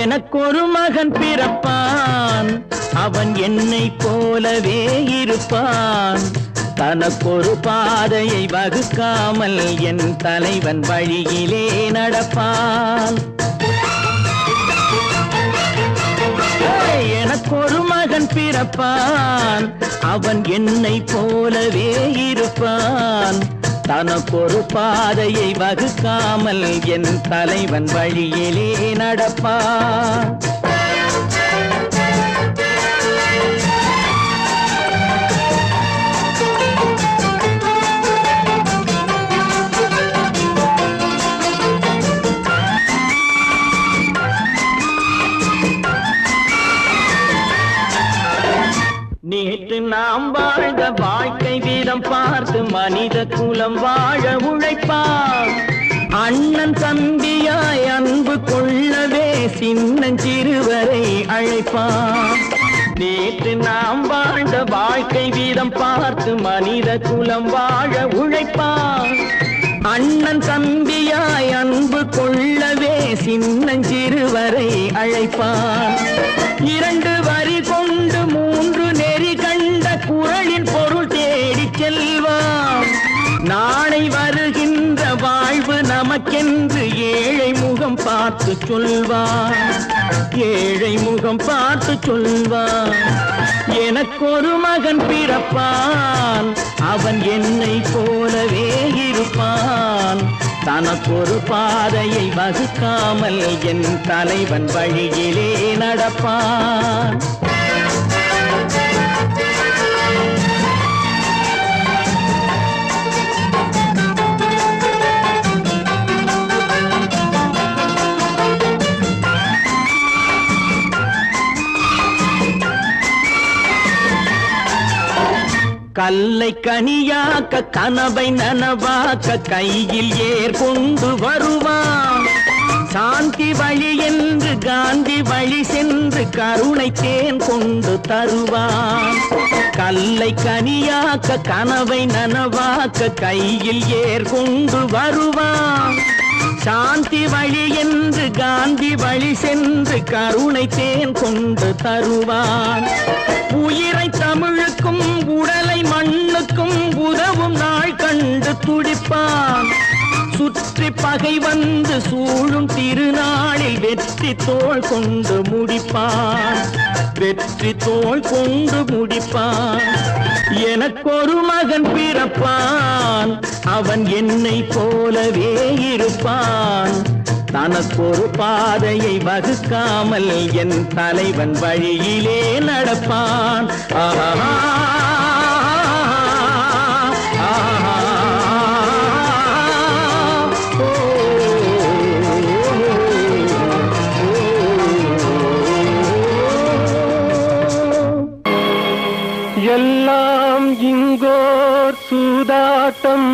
எனக்கொரு மகன் பிறப்பான், அவன் என்னை போலவே இருப்பான். தனக்கொரு பாதையை வகுக்காமல் என் தலைவன் வழியிலே நடப்பான். எனக்கொரு மகன் பிறப்பான், அவன் என்னை போலவே இருப்பான். தனக்கொரு பாதையை வகுக்காமல் என் தலைவன் வழியிலே நடப்பான். நேற்று நாம் வாழ்ந்த வாழ்க்கை வீதம் பார்த்து மனித குலம் வாழ உழைப்பான். அண்ணன் தம்பியாய் அன்பு கொள்ளவே சின்னஞ்சிறுவரை அழைப்பான். நேற்று நாம் வாழ்ந்த வாழ்க்கை வீதம் பார்த்து மனித குலம் வாழ உழைப்பான். அண்ணன் தம்பியாய் அன்பு கொள்ளவே சின்னஞ்சிறுவரை அழைப்பான். 2 வரி கொண்டு 3 நெறி கண்ட குறளின் பொருள் தேடி செல்வான். நாளை வருகின்ற வாழ்வு நமக்கென்று ஏழை முகம் பார்த்து சொல்வான். ஏழை முகம் பார்த்து சொல்வான். எனக்கொரு மகன் பிறப்பான், அவன் என்னை போலவே இருப்பான். தனக்கொரு பாதையை வகுக்காமல் என் தலைவன் வழியிலே நடப்பான். கல்லை கனியாக்க கனவை நனவாக்க கையில் ஏற்கொண்டு வருவான். சாந்தி வழி என்று காந்தி வழி சென்று கருணை தேன் கொண்டு தருவான். கல்லை கனியாக்க கனவை நனவாக்க கையில் ஏற்கொண்டு வருவான். சாந்தி வழி என்று காந்தி வழி சென்று கருணை தேன் கொண்டு தருவான். உயிரை தமிழுக்கும் உடலை மண்ணுக்கும் உதவும் நாள் கண்டு துடிப்பான். சுற்றி பகை வந்து சூழும் திருநாளில் வெற்றி தோள் கொண்டு முடிப்பான். வெற்றி தோள் கொண்டு முடிப்பான். எனக்கொரு மகன் பிறப்பான், அவன் என்னை போலவே இருப்பான். தனக்கொரு பாதையை வகுக்காமல் என் தலைவன் வழியிலே நடப்பான். ஆஹா எல்லாம் இங்கோர் சூதாட்டம்,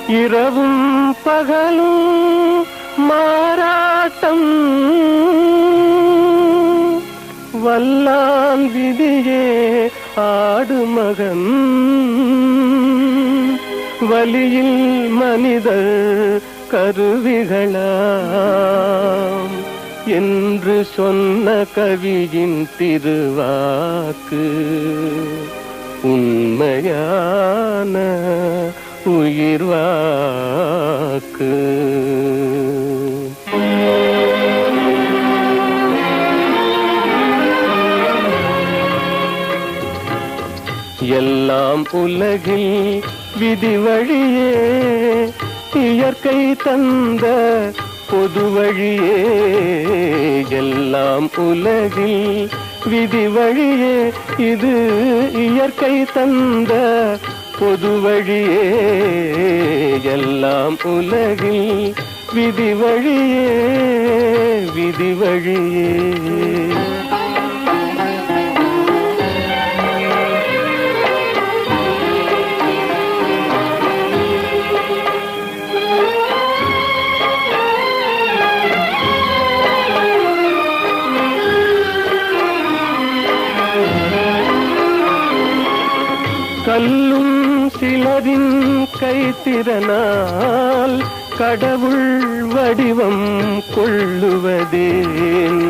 இரவும் பகலும் மாறாட்டம் வல்லால் விதியே ஆடு மகன் வலியில் மனிதர் கருவிகளாம் என்று சொன்ன கவியின் திருவாக்கு உண்மையான உயிர்வாக்கு. எல்லாம் உலகில் விதி வழியே இயற்கை தந்த பொது வழியே எல்லாம் உலகில் விதி வழியே இது இயற்கை தந்த பொது வழியே எல்லாம் உலகில் விதி வழியே விதி வழியே. கல்லும் சிலரின் கைத்திறனால் கடவுள் வடிவம் கொள்ளுவதேன்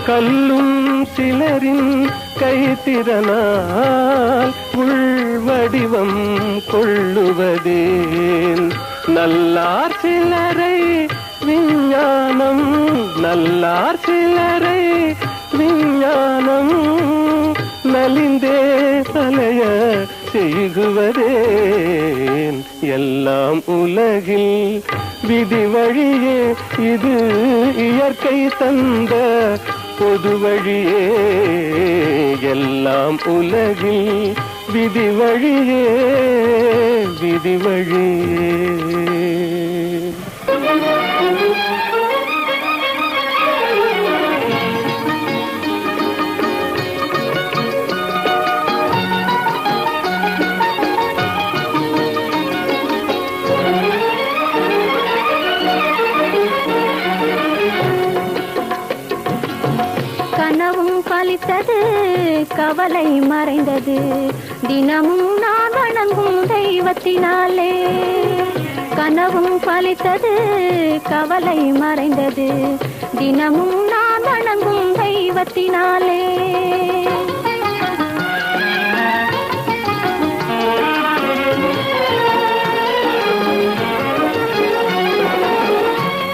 கல்லும் சிலரின் கைத்திறனால் உள் வடிவம் கொள்ளுவதேன் நல்லார் சிலரை விஞ்ஞானம் நல்லார் சிலரை விஞ்ஞானம் நலிந்தே அலைய செய்குவதேன் எல்லாம் உலகில் விதி வழியே இது இயற்கை தந்த பொது வழியே எல்லாம் உலகில் விதி வழியே விதி வழியே. கனவும் பலித்தது கவலை மறைந்தது தினமும் நான் வணங்கும் தெய்வத்தினாலே கனவும் பலித்தது கவலை மறைந்தது தினமும் நான் வணங்கும் தெய்வத்தினாலே.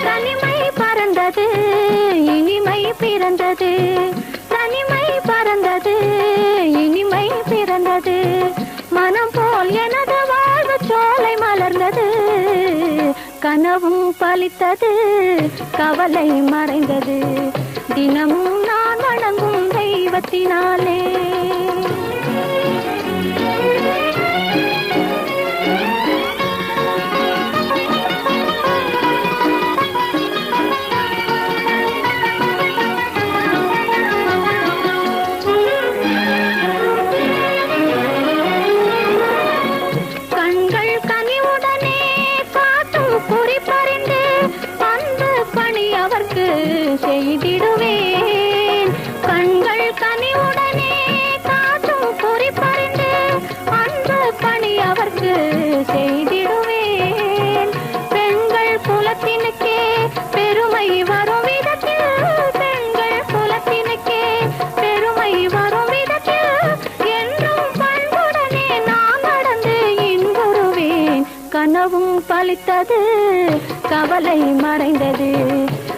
தனிமை பறந்தது இனிமை பிறந்தது தனிமை பறந்தது இனிமை பிறந்தது மனம் போல் எனது வாழ்வு சோலை மலர்ந்தது கனவும் பலித்தது கவலை மறைந்தது தினமும் நான் வணங்கும் தெய்வத்தினாலே. செய்திடுவேன் கண்கள் கனிவுடனே காட்டும் குறிப்பறிந்து அன்பு பணி அவர்க்கு செய்திடுவேன். பெண்கள் குலத்தினுக்கே பெருமை வரும் விதத்தில் பெண்கள் குலத்தினுக்கே பெருமை வரும் விதத்தில் என்றும் பண்புடனே நான் நடந்து இன்புறுவேன். கனவும் பலித்தது கவலை மறைந்தது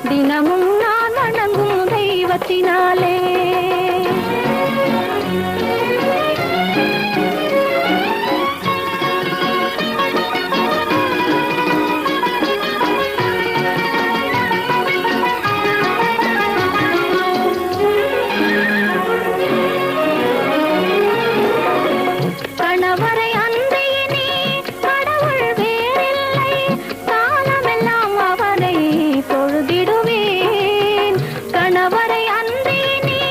தினமும் நான் வணங்கும் தெய்வத்தினாலே. கணவரை அன்பியினே கடவுள் வேறில்லை காலமெல்லாம் அவரை தொழுதிடுவேன். கணவரை அன்பியினே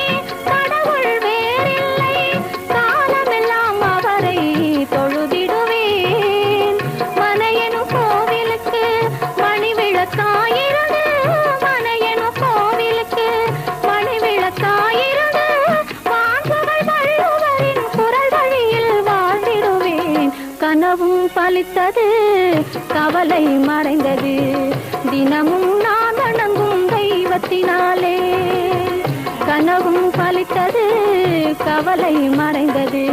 பலித்தது கவலை மறைந்தது தினமும் நான் வணங்கும் தெய்வத்தினாலே கனவும் பலித்தது கவலை மறைந்தது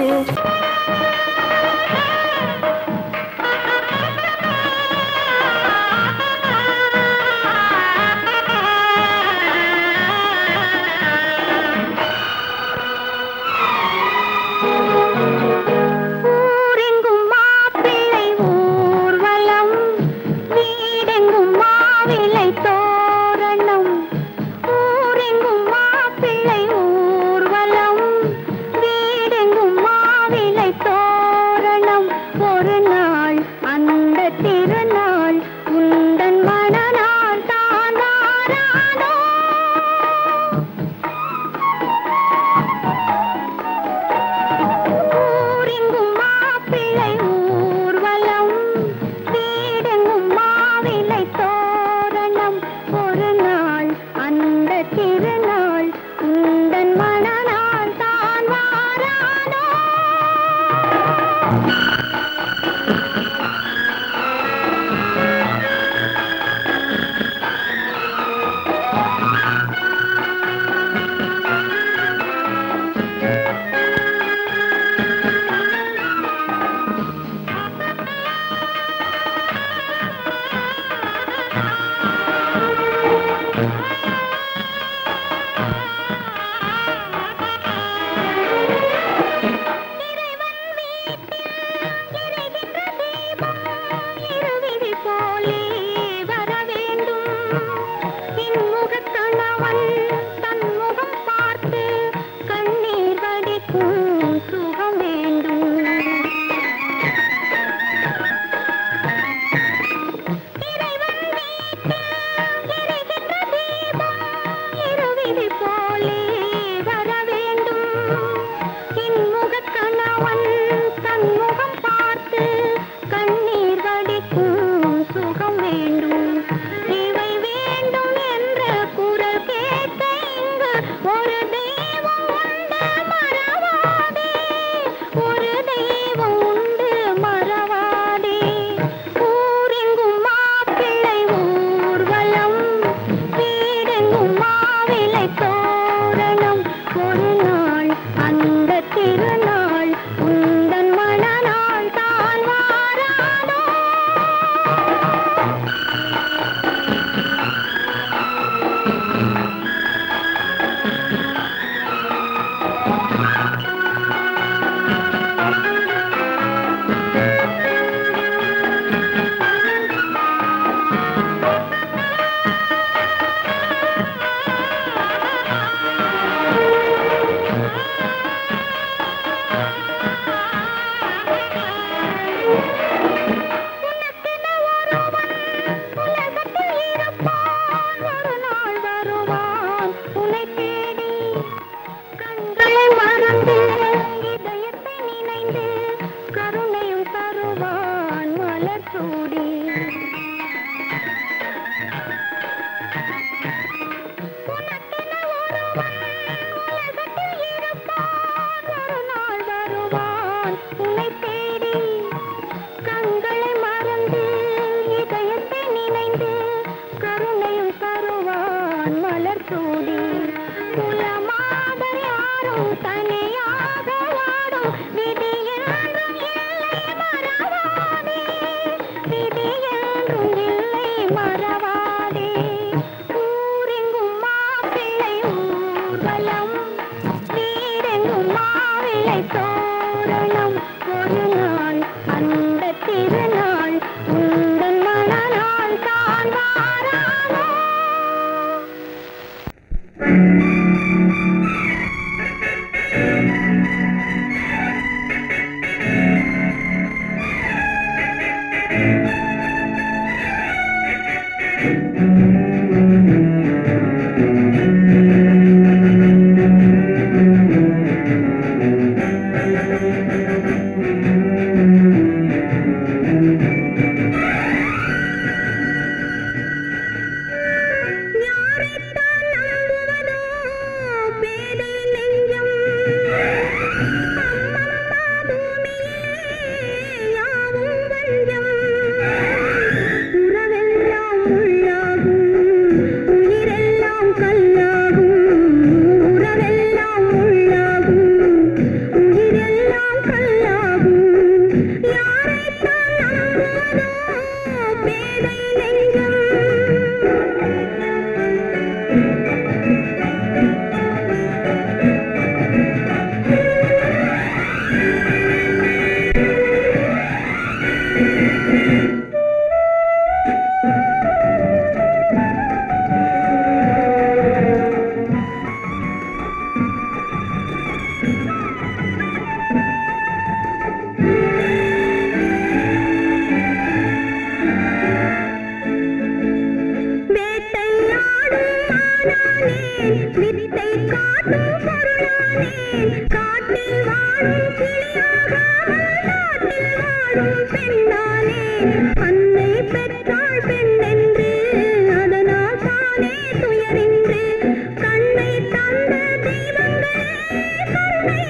கண்ணை தந்த தெய்வங்களே கருணை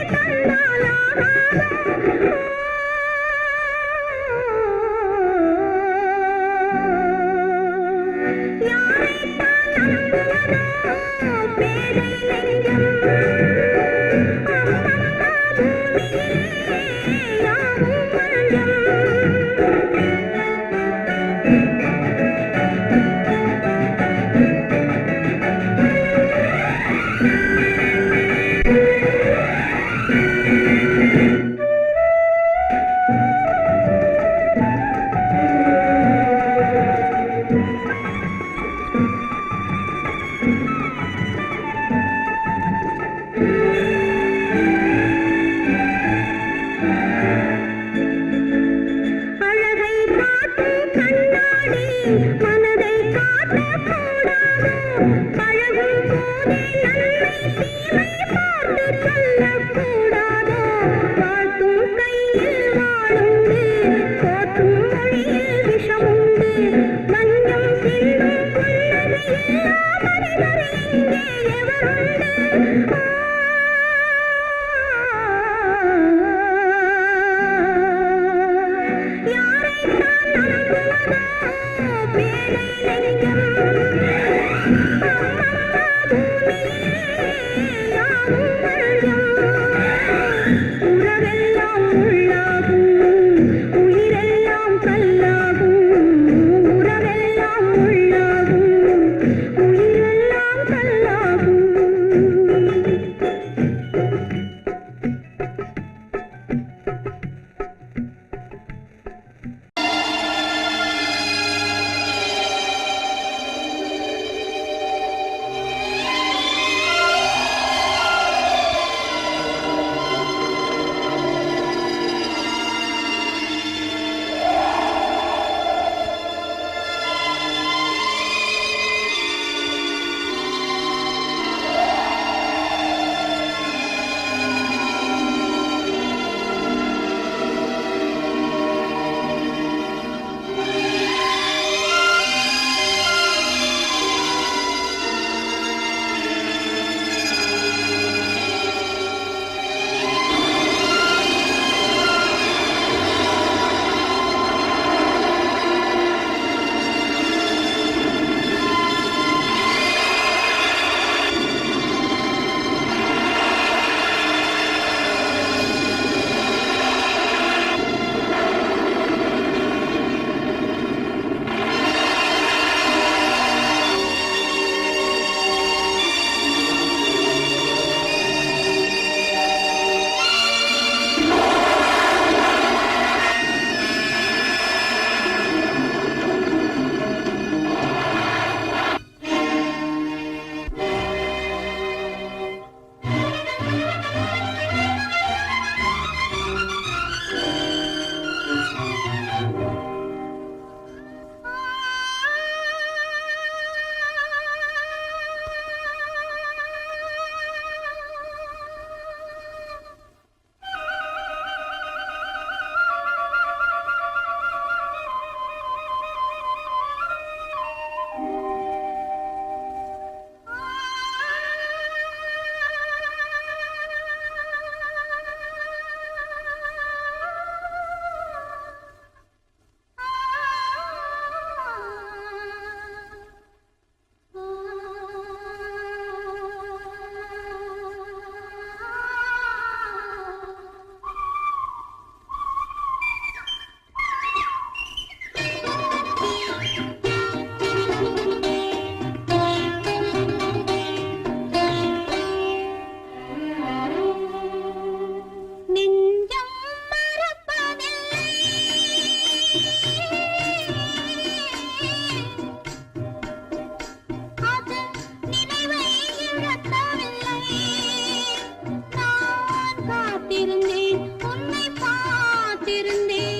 காத்திருந்தேன் உன்னை பார்த்திருந்தேன்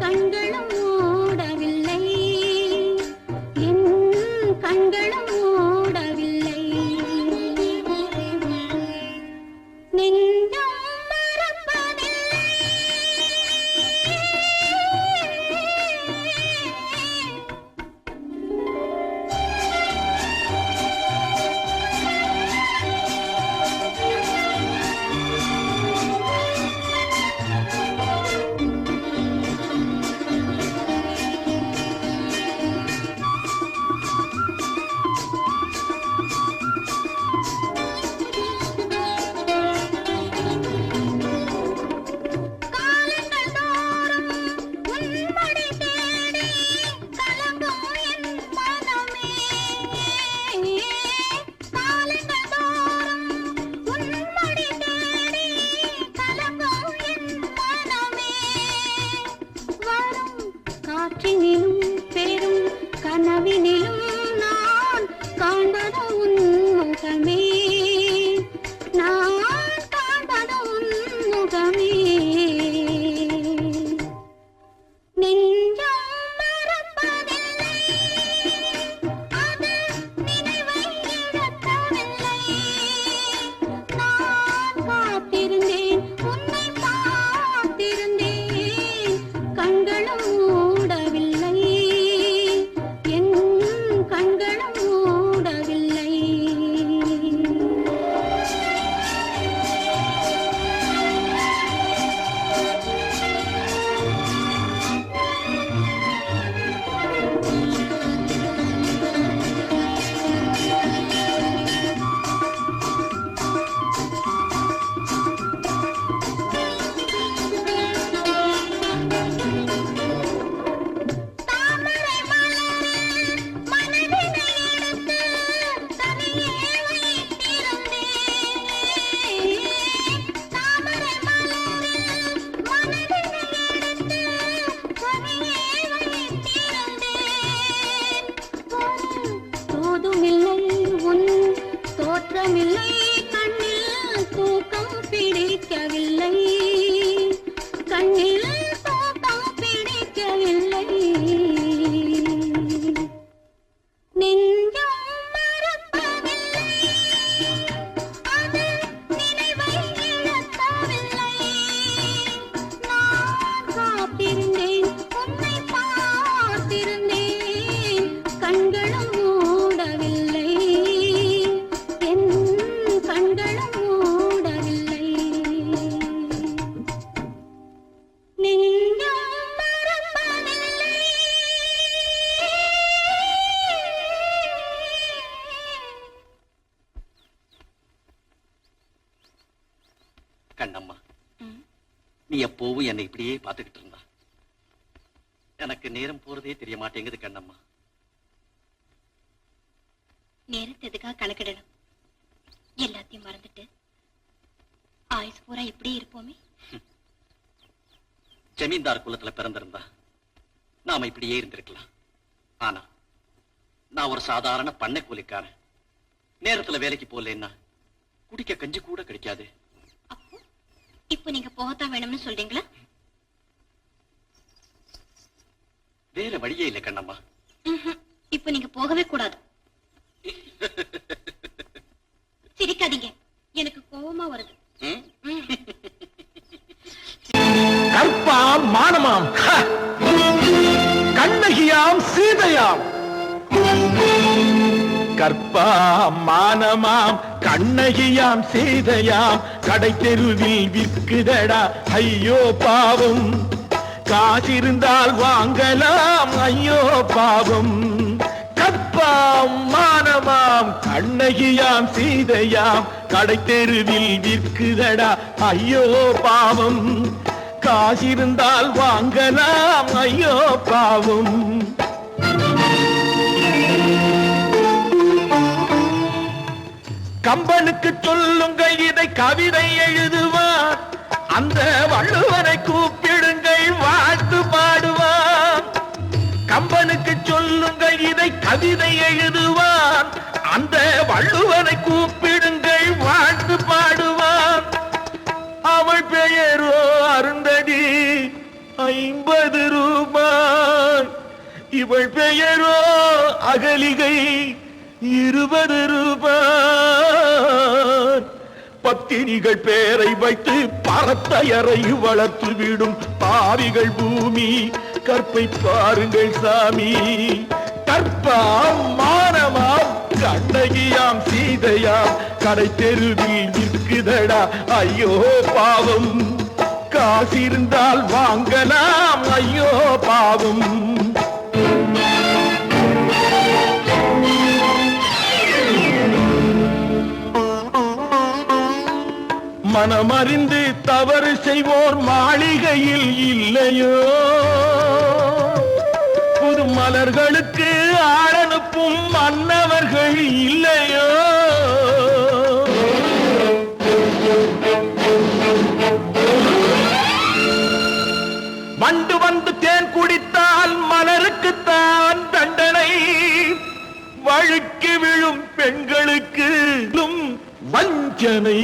கண்களும் மூடவில்லை என் கண்களும் மூடவில்லை நெஞ்சம் மறப்பதில்லை காலங்கள் தோறும் உன்மடி தேடி கலங்கும் என் மனமே காலங்கள் தோறும் உன்மடி தேடி கலங்கும் என் மனமே வரும் காற்றினிலும் பெரும் கனவினிலும் நான் காண்பது உன் முகமே நான் காண்பது உன் முகமே நெஞ்சம் மறப்பதில்லை அது நினைவை இழக்கவில்லை நான் காத்திருந்தேன் உன்னை பார்த்திருந்தேன் கண்களும் மூடவில்லை என் கண்களும் மூடவில்லை தாமரை மலரில் மனதினை எடுத்து தனியே வைத்திருந்தேன் தாமரை மலரில் மனதினை எடுத்து தனியே வைத்திருந்தேன் தோதுமில்லை உன் தோற்றமில்லை கண்ணில் தூக்கம் பிடிக்கவில்லை கண்ணில் தூக்கம் பிடிக்கவில்லை நெஞ்சம் மறப்பதில்லை அது நினைவை இழக்கவில்லை நான் காத்திருந்தேன் உன்னை பார்த்திருந்தேன் கண்களும் மூடவில்லை என் கண்களும் மூடவில்லை நெஞ்சம் மறப்பதில்லை கண்ணம்மா, நீ எப்போவும் என்னை இப்படியே பார்த்துக்கிட்டு இருந்தா எனக்கு நேரம் போறதே தெரிய மாட்டேங்குது கண்ணம்மா. நேரத்தை எதுக்காக கணக்கிடணும் எல்லாத்தையும் மறந்துட்டு ஆயுசு பூரா இப்படி இருப்போமே ஜமீன்தார் குலத்துல பிறந்திருந்தா நாம இப்படியே இருந்திருக்கலாம். ஆனா நான் ஒரு சாதாரண பண்ணை கூலிக்காரன். நேரத்துல வேலைக்கு போகலன்னா குடிக்க கஞ்சி கூட கிடைக்காது. அப்போ இப்போ நீங்க போகத்தான் வேணும்னு சொல்றீங்களா? வேற வழியே இல்லை கண்ணம்மா. இப்போ நீங்க போகவே கூடாது. சிரிக்காதீங்க, எனக்கு கோபமா வருது. கற்பாம் மானமாம் கண்ணகியாம் சீதையாம் கற்பாம் மானமாம் கண்ணகியாம் சீதையாம் கடை தெருவில் விற்குதடா ஐயோ பாவம் காசிருந்தால் வாங்கலாம் ஐயோ பாவம் கற்பாம் மானமாம் கண்ணகியாம் சீதையாம் கடை தெருவில் விற்குதடா ஐயோ பாவம் காசிருந்தால் வாங்கலாம் ஐயோ பாவம் கம்பனுக்கு சொல்லுங்கள் இதை கவிதை எழுதுவார் அந்த வள்ளுவரை கூப்பிடுங்கள் வாழ்த்து பாடுவார் கம்பனுக்கு சொல்லுங்கள் இதை கவிதை எழுதுவார் அந்த வள்ளுவரை கூப்பிடுங்கள் வாழ்த்து பாடுவார் 50 ரூபாய். இவள் பெயரோ அகலிகை 20 ரூபாய். பத்தினிகள் பேரை வைத்து பரத்தையரை வளர்த்து விடும் பாவிகள் பூமி. கற்பை பாருங்கள் சாமி, கற்பாம் மானமாம் கண்ணகியாம் சீதையாம் கடை தெருவில் விற்குதடா ஐயோ பாவம். காசிருந்தால் வாங்கலாம் ஐயோ பாவம். மனமறிந்து தவறு செய்வோர் மாளிகையில் இல்லையோ, புது மலர்களுக்கு ஆளனுப்பும் மன்னவர்கள் இல்லையோ. வண்டு வந்து தேன் குடித்தால் மலருக்குத்தான் தண்டனை. வழுக்கி விழும் பெண்களுக்கு வஞ்சனை.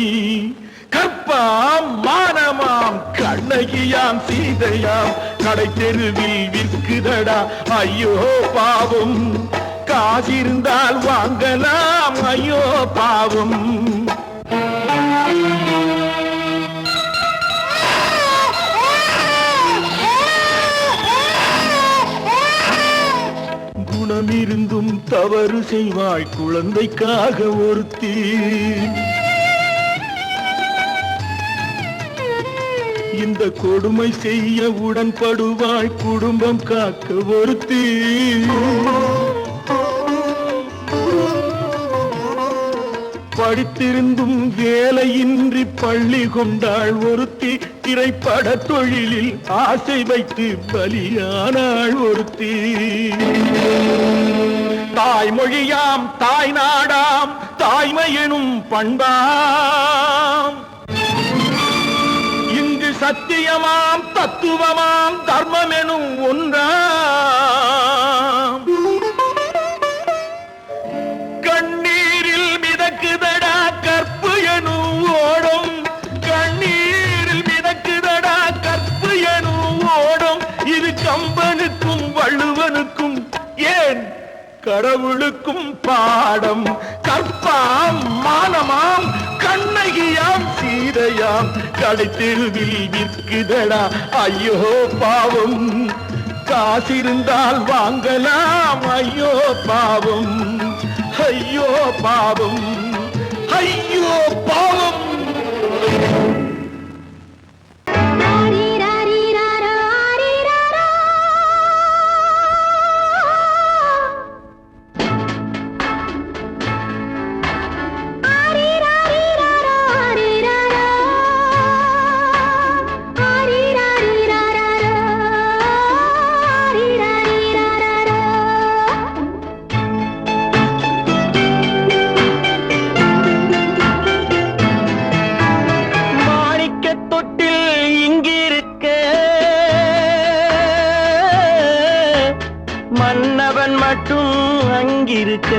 கற்பாம் மானமாம் கண்ணகியாம் சீதையாம் கடை தெருவில் விற்குதடா ஐயோ பாவம். காசிருந்தால் வாங்கலாம் ஐயோ பாவம். குணமிருந்தும் தவறு செய்வாய் குழந்தைக்காக ஒருத்தி. இந்த கொடுமை செய்ய உடன்படுவாய் குடும்பம் காக்க ஒருத்தி. படித்திருந்தும் வேலையின்றி பள்ளி கொண்டாள் ஒருத்தி. திரைப்பட தொழிலில் ஆசை வைத்து பலியானாள் ஒருத்தி. தாய்மொழியாம் தாய் நாடாம் தாய்மை எனும் பண்பாம். சத்தியமாம் தத்துவமாம் தர்மம் எனும் ஒன்றாம். கண்ணீரில் மிதக்குதடா கற்பு எனும் ஓடும். கண்ணீரில் மிதக்குதடா கற்பு எனும் ஓடும். இது கம்பனுக்கும் வள்ளுவனுக்கும் ஏன் கடவுளுக்கும் பாடம். கற்பாம் மானமாம் கண்ணகியாம் சீதையாம் கடை தெருவில் விற்குதடா ஐயோ பாவம். காசிருந்தால் வாங்கலாம் ஐயோ பாவம். ஐயோ பாவம், ஐயோ பாவம். மன்னவன் மட்டும் அங்கிருக்க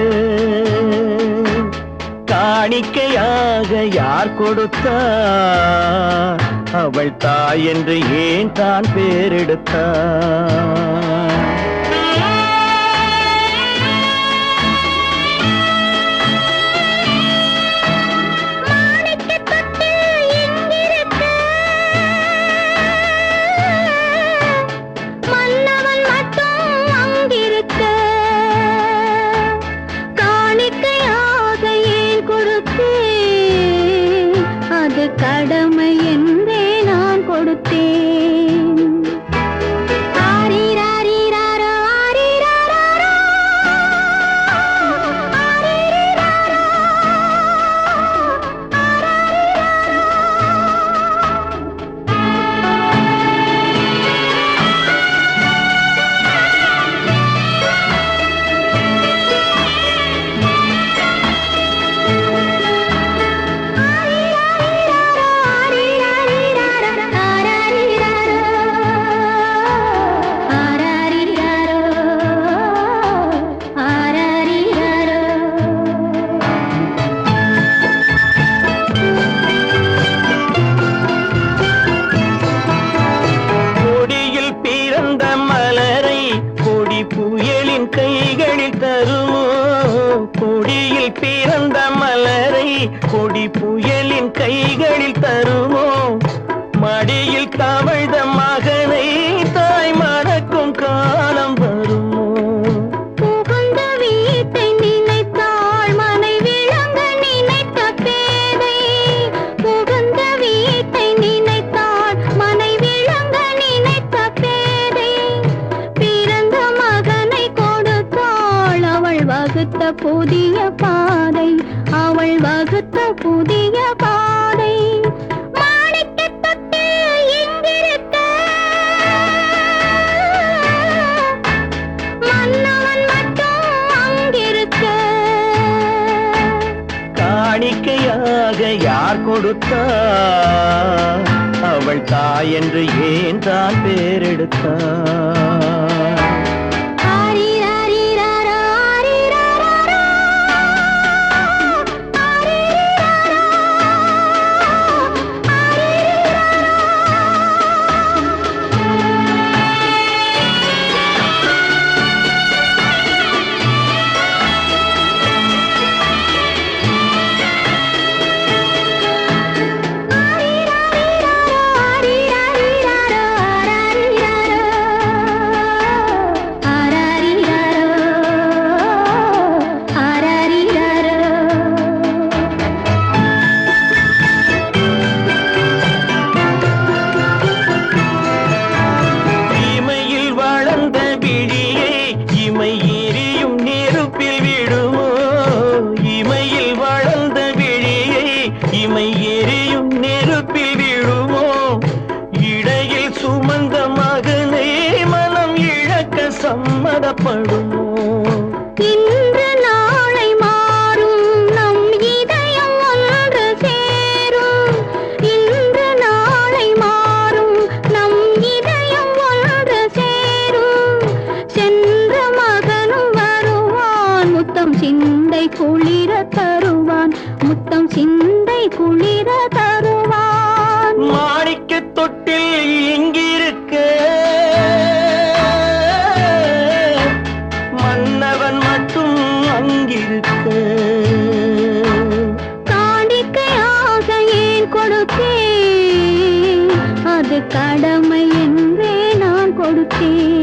காணிக்கையாக யார் கொடுத்தார்? அவள் தாய் என்று ஏன் தான் பேரெடுத்தார்? கடமை என்றே நான் கொடுத்தேன். ஆரிராரிராரோ, ஆரிராராரோ, ஆரிராரோ, ஆரிராரிராரோ. புதிய பாதை, அவள் வகுத்த புதிய பாதை. மாணிக்கத் தொட்டில் இங்கிருக்க, மன்னவன் மட்டும் அங்கிருக்க. காணிக்கையாக யார் கொடுத்தா, அவள் தாய் என்று ஏன் தான் பேரெடுத்தா. சம்மதப்படுமோ? இன்று நாளை மாறும் நம் இதயம் ஒன்று சேரும். இன்று நாளை மாறும் நம் இதயம் ஒன்று சேரும். சென்ற மகனும் வருவான், முத்தம் சிந்தை குளிர தருவான், முத்தம் சிந்தை குளிர தருவான். மாணிக்க தொட்டில் இங்கிருக்க, மன்னவன் மட்டும் அங்கிருக்க. காணிக்கையாக ஏன் கொடுத்தேன், அது கடமை என்றே நான் கொடுத்தேன்.